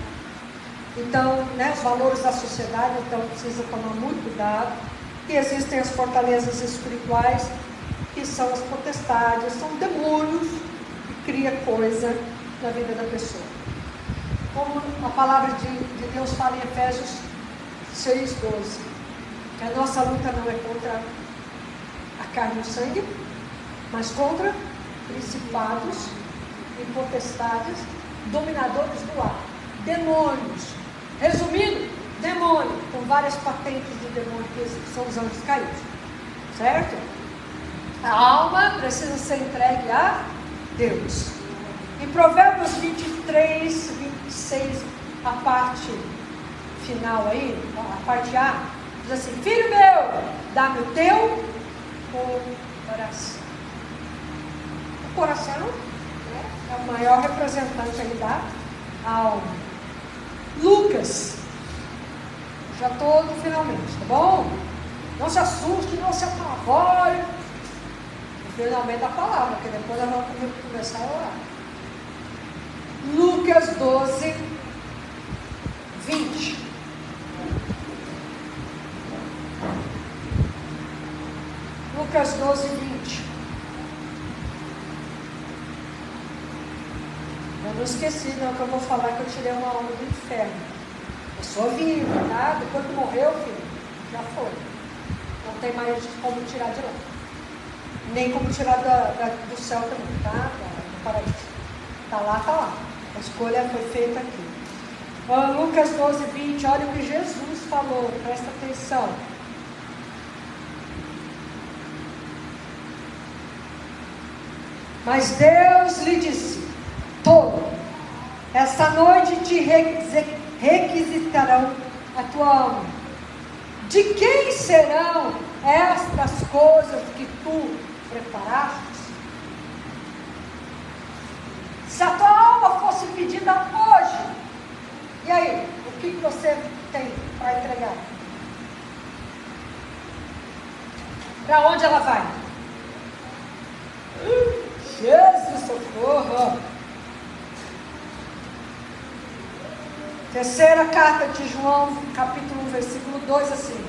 Então, né, os valores da sociedade, então precisa tomar muito cuidado. E existem as fortalezas espirituais, que são as potestades, são demônios que cria coisa na vida da pessoa. Como a palavra de Deus fala em Efésios 6:12, que a nossa luta não é contra a carne e o sangue, mas contra principados e potestades, dominadores do ar, demônios. Resumindo, demônio, com várias patentes de demônio, que são os anjos caídos, certo? A alma precisa ser entregue a Deus. Em Provérbios 23, 26, a parte final aí, a parte A, diz assim: filho meu, dá-me o teu coração. O coração, né, é o maior representante aí da alma. Lucas, já estou no finalmente, tá bom? Não se assuste, não se apavore. No finalmente da palavra, porque depois nós vamos começar a orar. Lucas 12, 20. Lucas 12, 20. Eu não esqueci, não, que eu vou falar que eu tirei uma alma do inferno. Eu sou viva, tá? Depois que morreu, filho, já foi. Não tem mais como tirar de lá. Nem como tirar do céu também, tá? Do paraíso. Tá lá, tá lá. A escolha foi feita aqui. Lucas 12, 20, olha o que Jesus falou, presta atenção. Mas Deus lhe disse: esta noite te requisitarão a tua alma. De quem serão estas coisas que tu preparaste? Se a tua alma fosse pedida hoje, e aí, o que você tem para entregar? Para onde ela vai? Jesus, socorro! Terceira carta de João, capítulo 1, versículo 2, assim,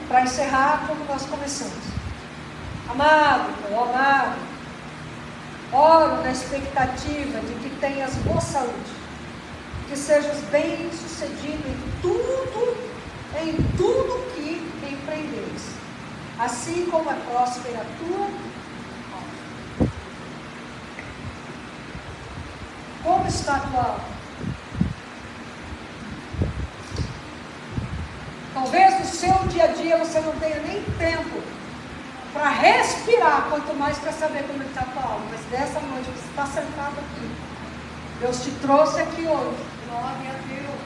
para encerrar como nós começamos. Amado, meu amado, oro na expectativa de que tenhas boa saúde, que sejas bem sucedido em tudo que empreenderes, assim como é próspera a tua alma. Como está a tua alma? Talvez no seu dia a dia você não tenha nem tempo para respirar, quanto mais para saber como está a tua alma. Mas dessa noite você está sentado aqui. Deus te trouxe aqui hoje, glória a Deus,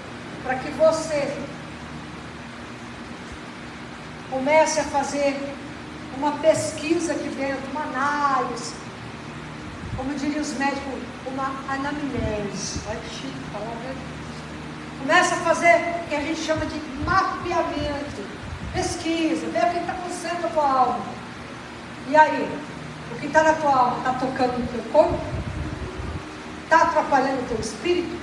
para que você comece a fazer uma pesquisa aqui dentro, uma análise, como diriam os médicos, uma anamnese. Vai que chique falar, né? Começa a fazer o que a gente chama de mapeamento, pesquisa, ver o que está acontecendo na tua alma. E aí, o que está na tua alma está tocando no teu corpo? Está atrapalhando o teu espírito?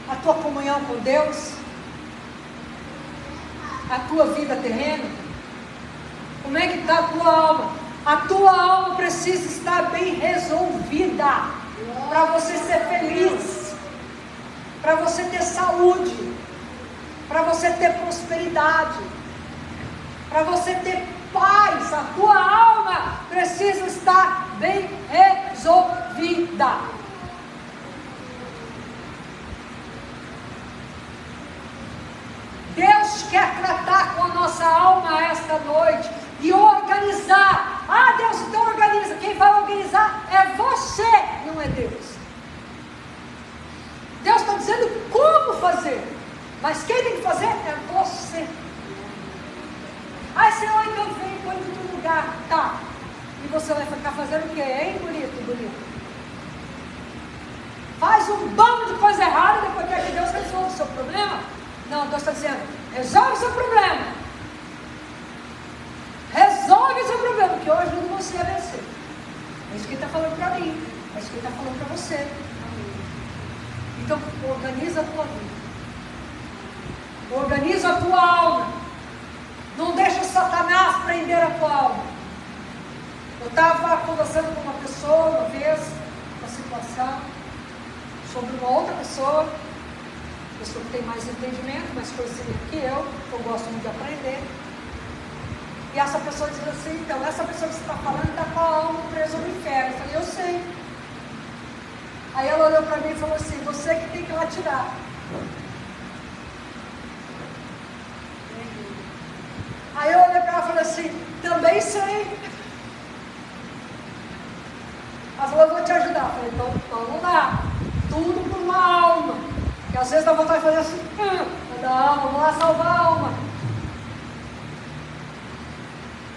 A tua comunhão com Deus? A tua vida terrena? Como é que está a tua alma? A tua alma precisa estar bem resolvida para você ser feliz, para você ter saúde, para você ter prosperidade, para você ter paz. A tua alma precisa estar bem resolvida. Deus quer tratar com a nossa alma esta noite e organizar. Ah, Deus, então organiza. Quem vai organizar é você, não é Deus. Deus está dizendo como fazer, mas quem tem que fazer é você. Ah, Senhor, então vem, põe no teu lugar. Tá. E você vai ficar fazendo o quê, hein? Bonito. Faz um bando de coisa errada e depois quer que Deus resolva o seu problema? Não, Deus está dizendo, resolve o seu problema. Resolve o seu problema, que hoje não você a vencer. É isso que ele está falando para mim. É isso que ele está falando para você. Então, organiza a tua vida. Organiza a tua alma. Não deixa Satanás prender a tua alma. Eu estava conversando com uma pessoa uma vez, uma situação, sobre uma outra pessoa que tem mais entendimento, mais conhecimento que eu gosto muito de aprender. E essa pessoa diz assim, então, essa pessoa que você está falando está com a alma presa no inferno. Eu falei, eu sei. Aí ela olhou para mim e falou assim, você que tem que ir lá tirar. Aí eu olhei para ela e falei assim, também sei. Ela falou, eu vou te ajudar. Eu falei, então vamos lá. Tudo por uma alma. Porque às vezes dá vontade de fazer assim, não, vamos lá salvar a alma.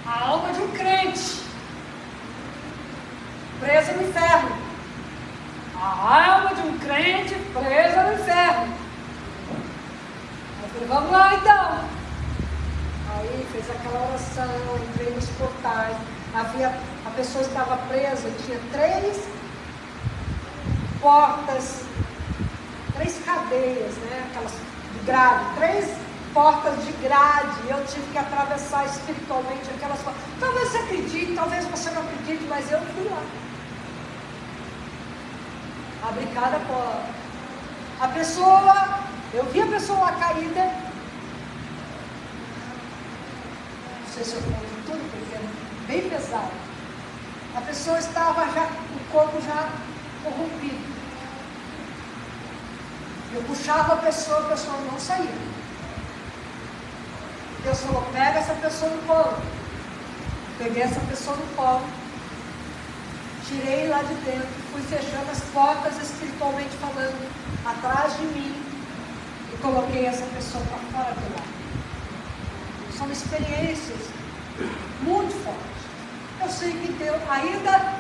A alma de um crente, presa no inferno. A alma de um crente presa no inferno. Eu falei, vamos lá então. Aí fez aquela oração, entrei nos portais. A pessoa estava presa, tinha 3 portas, 3 cadeias, né? Aquelas de grade, 3 portas de grade. Eu tive que atravessar espiritualmente aquelas portas. Talvez você acredite, talvez você não acredite, mas eu fui lá. Abri cada porta. A pessoa, eu vi a pessoa lá caída. Não sei se eu conto tudo, porque é bem pesado. A pessoa estava já, o corpo já corrompido. Eu puxava a pessoa não saía. Deus falou, pega essa pessoa no colo. Peguei essa pessoa no colo. Tirei lá de dentro. Fui fechando as portas espiritualmente falando atrás de mim. E coloquei essa pessoa para fora do lar. São experiências muito fortes. Eu sei que Deus ainda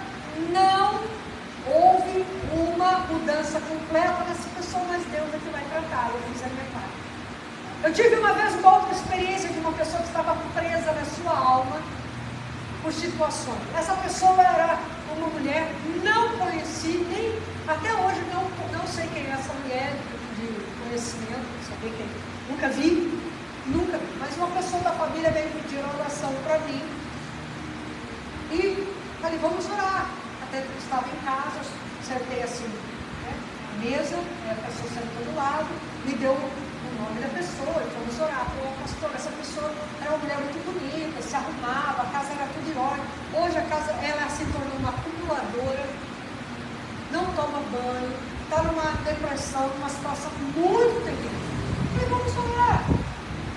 não houve uma mudança completa nessa pessoa, mas Deus é que vai tratar. Eu fiz a minha parte. Eu tive uma vez uma outra experiência de uma pessoa que estava presa na sua alma por situações. Essa pessoa era uma mulher, não conheci, nem até hoje não sei quem é essa mulher de conhecimento, não sei quem, nunca vi, mas uma pessoa da família veio pedir uma oração para mim e falei, vamos orar. Até que eu estava em casa, sentei assim, né, a mesa, a pessoa sentou do lado, me deu o nome da pessoa e fomos orar. Falei, pastor, essa pessoa era uma mulher muito bonita, se arrumava, a casa era tudo em ordem. Hoje a casa, ela se tornou uma acumuladora, não toma banho, está numa depressão, numa situação muito terrível. Falei, vamos orar.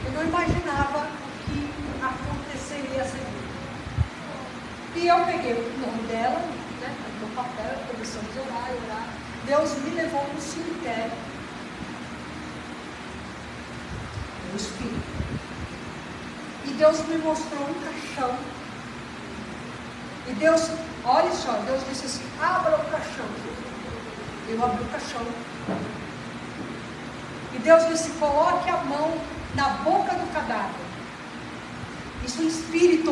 Eu não imaginava o que aconteceria a seguir. E eu peguei o nome dela, né, no papel, começamos a orar e orar. Deus me levou para o cemitério. No Espírito. E Deus me mostrou um caixão. E Deus, olha só, Deus disse assim, abra o caixão. Eu abri o caixão. E Deus disse, coloque a mão na boca do cadáver. Isso é um espírito.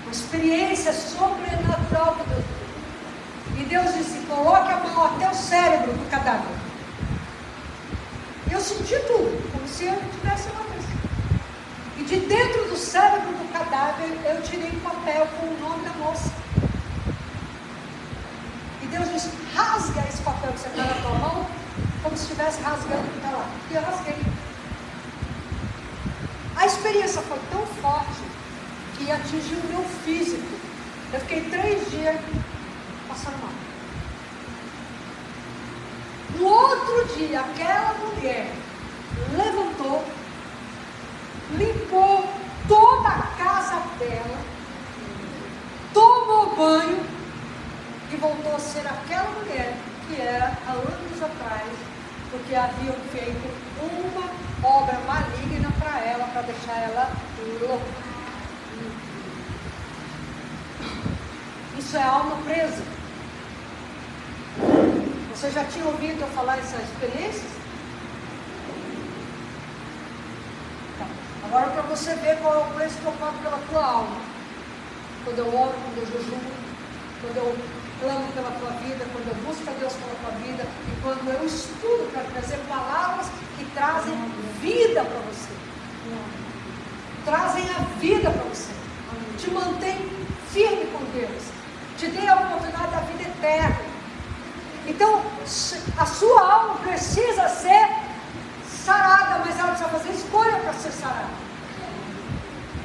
Uma experiência sobrenatural que Deus deu. E Deus disse, coloque a mão até o cérebro do cadáver. Eu senti tudo, como se eu tivesse uma vez. E de dentro do cérebro do cadáver, eu tirei um papel com o nome da moça. E Deus disse, rasga esse papel que você está na tua mão, como se estivesse rasgando o que está lá. E eu rasguei. A experiência foi tão forte que atingiu o meu físico. Eu fiquei 3 dias passando mal. No outro dia, aquela mulher levantou, limpou toda a casa dela, tomou banho e voltou a ser aquela mulher que era há anos atrás, porque haviam feito uma obra maligna para ela, para deixar ela louca. Isso é alma presa. Você já tinha ouvido eu falar essas experiências? Tá. Agora para você ver qual é o preço que eu pago pela tua alma. Quando eu oro, quando eu jejuo, quando eu clamo pela tua vida, quando eu busco a Deus pela tua vida, e quando eu estudo para trazer palavras que trazem vida para você. Trazem a vida para você. Te mantém firme com Deus. Te dê a oportunidade da vida eterna. Então, a sua alma precisa ser sarada, mas ela precisa fazer escolha para ser sarada.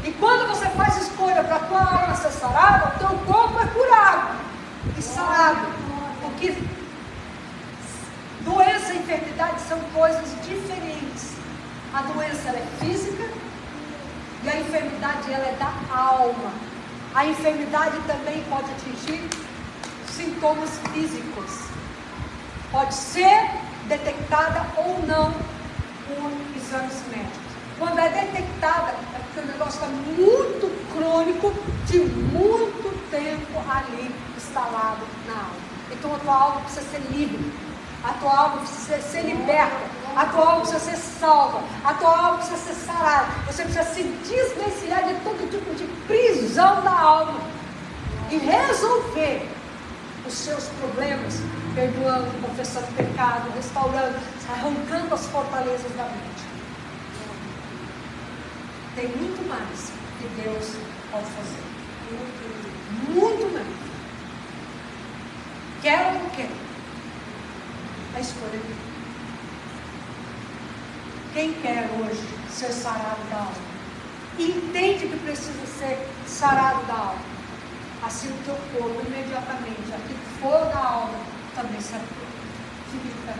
E quando você faz escolha para a tua alma ser sarada, o teu corpo é curado e sarado. Porque doença e enfermidade são coisas diferentes. A doença ela é física e a enfermidade ela é da alma. A enfermidade também pode atingir sintomas físicos. Pode ser detectada ou não por exames médicos. Quando é detectada, é porque o negócio está muito crônico, de muito tempo ali instalado na alma. Então a tua alma precisa ser livre, a tua alma precisa ser liberta, a tua alma precisa ser salva, a tua alma precisa ser sarada. Você precisa se desvencilhar de todo tipo de prisão da alma e resolver os seus problemas, perdoando, confessando pecado, restaurando, arrancando as fortalezas da mente. Tem muito mais que Deus pode fazer. Muito mais. Quer ou não quer? A escolha dele. Quem quer hoje ser sarado da alma? Entende que precisa ser sarado da alma. Assim o teu corpo, imediatamente, aquilo que for da alma, também será. Fique de pé.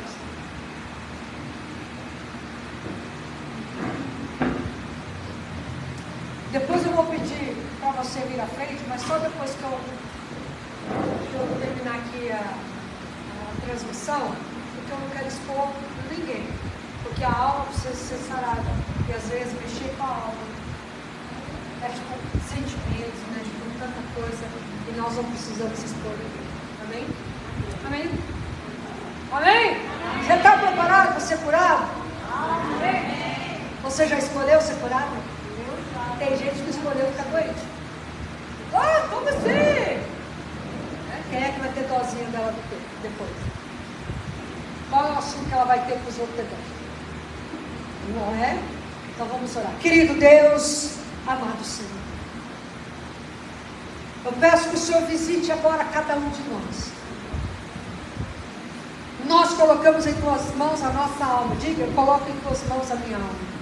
Depois eu vou pedir para você vir à frente, mas só depois que eu terminar aqui a transmissão, porque eu não quero expor ninguém. Porque a alma precisa ser sarada. E às vezes mexer com a alma mexe com sentimentos, mexe com tanta coisa. E nós não precisamos expor ninguém. Amém? Amém? Amém? Você está preparado para ser curado? Amém. Você já escolheu ser curado? Tem gente que escolheu ficar doente. Ah, como assim? Quem é que vai ter dozinha dela depois? Qual é o assunto que ela vai ter para os outros depois? Não é? Então vamos orar. Querido Deus, amado Senhor, eu peço que o Senhor visite agora cada um de nós. Nós colocamos em tuas mãos a nossa alma. Diga, eu coloco em tuas mãos a minha alma.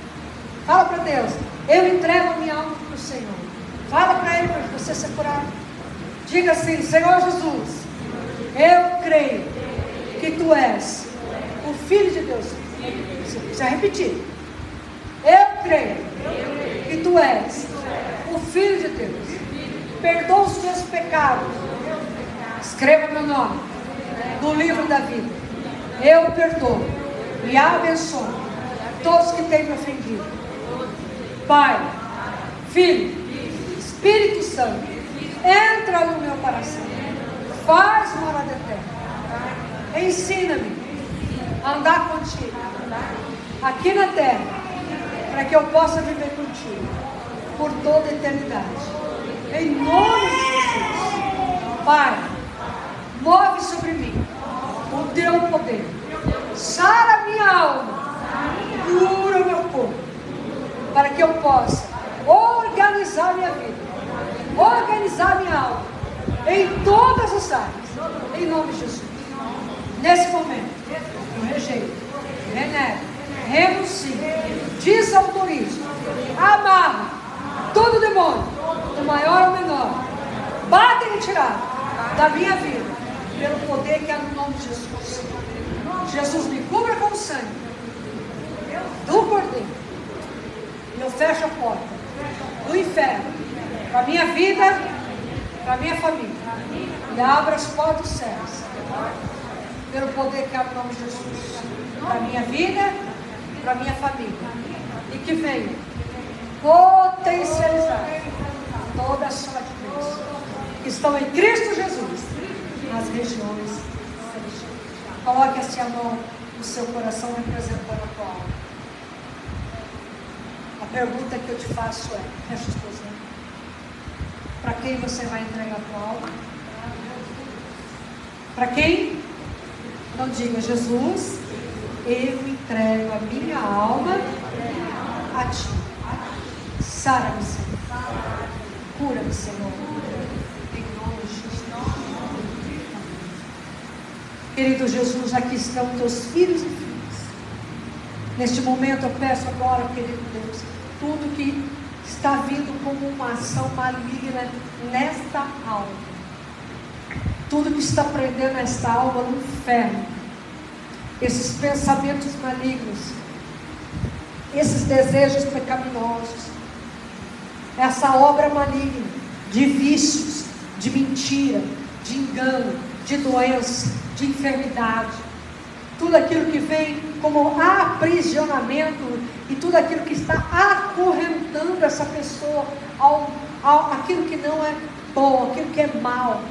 Fala para Deus, eu entrego a minha alma para o Senhor. Fala para Ele para você ser curado. Diga assim, Senhor Jesus, eu creio que Tu és o Filho de Deus. Você precisa repetir. Eu creio que Tu és o Filho de Deus. Perdoa os meus pecados. Escreva meu nome no livro da vida. Eu perdoo e abençoo todos que têm me ofendido. Pai, Filho, Espírito Santo, entra no meu coração, faz morada eterna, ensina-me a andar contigo, aqui na terra, para que eu possa viver contigo, por toda a eternidade, em nome de Jesus. Pai, move sobre mim o teu poder, sara a minha alma, cura o meu corpo, para que eu possa organizar minha vida, organizar minha alma, em todas as áreas, em nome de Jesus. Nesse momento, eu rejeito, renego, renuncio, desautorizo, amarro todo demônio, do maior ao menor, bate e retirado da minha vida, pelo poder que há no nome de Jesus. Jesus me cubra com o sangue do Cordeiro. E eu fecho a porta do inferno para a minha vida, para a minha família. E abro as portas dos céus pelo poder que há no nome de Jesus. Para a minha vida, para a minha família. E que venha potencializar toda a sorte de Deus que estão em Cristo Jesus nas regiões celestiais. Coloque assim a mão no seu coração representando a tua alma. A pergunta que eu te faço é, fecha os teus olhos. Para quem você vai entregar a tua alma? Para quem? Então diga: Jesus, eu entrego a minha alma a ti. Sara-me, Senhor. Cura-me, Senhor. Em nome de Jesus. Querido Jesus, aqui estão teus filhos e filhas. Neste momento eu peço agora, querido Deus, tudo que está vindo como uma ação maligna nesta alma, tudo que está prendendo esta alma no inferno, esses pensamentos malignos, esses desejos pecaminosos, essa obra maligna de vícios, de mentira, de engano, de doença, de enfermidade, tudo aquilo que vem como aprisionamento e tudo aquilo que está acorrentando essa pessoa aquilo que não é bom, aquilo que é mal,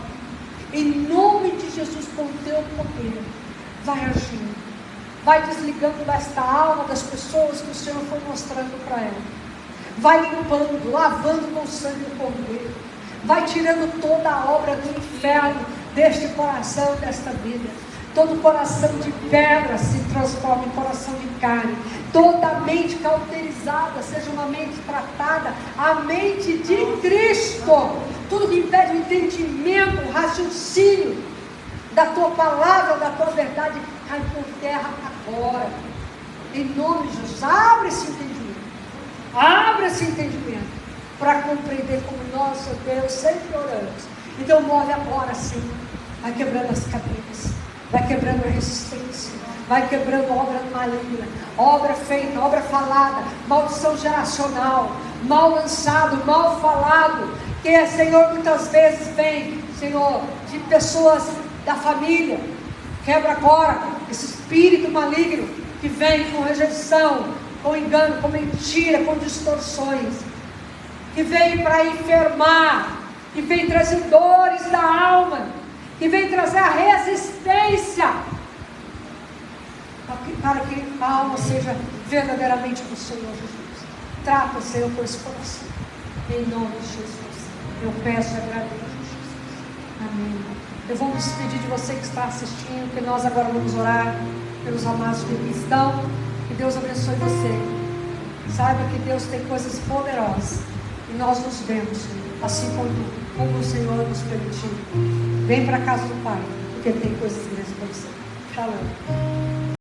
em nome de Jesus, com o teu poder, vai agindo, vai desligando desta alma das pessoas que o Senhor foi mostrando para ela, vai limpando, lavando com o sangue do Cordeiro, vai tirando toda a obra do inferno deste coração, desta vida. Todo coração de pedra se transforma em coração de carne. Toda mente cauterizada seja uma mente tratada, a mente de Cristo. Tudo que impede o entendimento, o raciocínio da tua palavra, da tua verdade, cai por terra agora. Em nome de Jesus, abre esse entendimento. Abre esse entendimento para compreender como nós, ó Deus, sempre oramos. Então move agora sim. Vai quebrando as cadeias, vai quebrando a resistência, vai quebrando obra maligna, obra feita, obra falada, maldição geracional, mal lançado, mal falado, que, Senhor, muitas vezes vem, Senhor, de pessoas da família. Quebra agora esse espírito maligno que vem com rejeição, com engano, com mentira, com distorções, que vem para enfermar, que vem trazer dores da alma, que vem trazer a resistência, para que a alma seja verdadeiramente do Senhor Jesus. Trata, Senhor, por esse coração, em nome de Jesus. Eu peço e agradeço, Jesus. Amém. Eu vou me despedir de você que está assistindo, que nós agora vamos orar pelos amados que aqui estão. Que Deus abençoe você. Saiba que Deus tem coisas poderosas e nós nos vemos, assim como o Senhor nos permitiu. Vem para a casa do Pai, porque Ele tem coisas grandes para você. Shalom.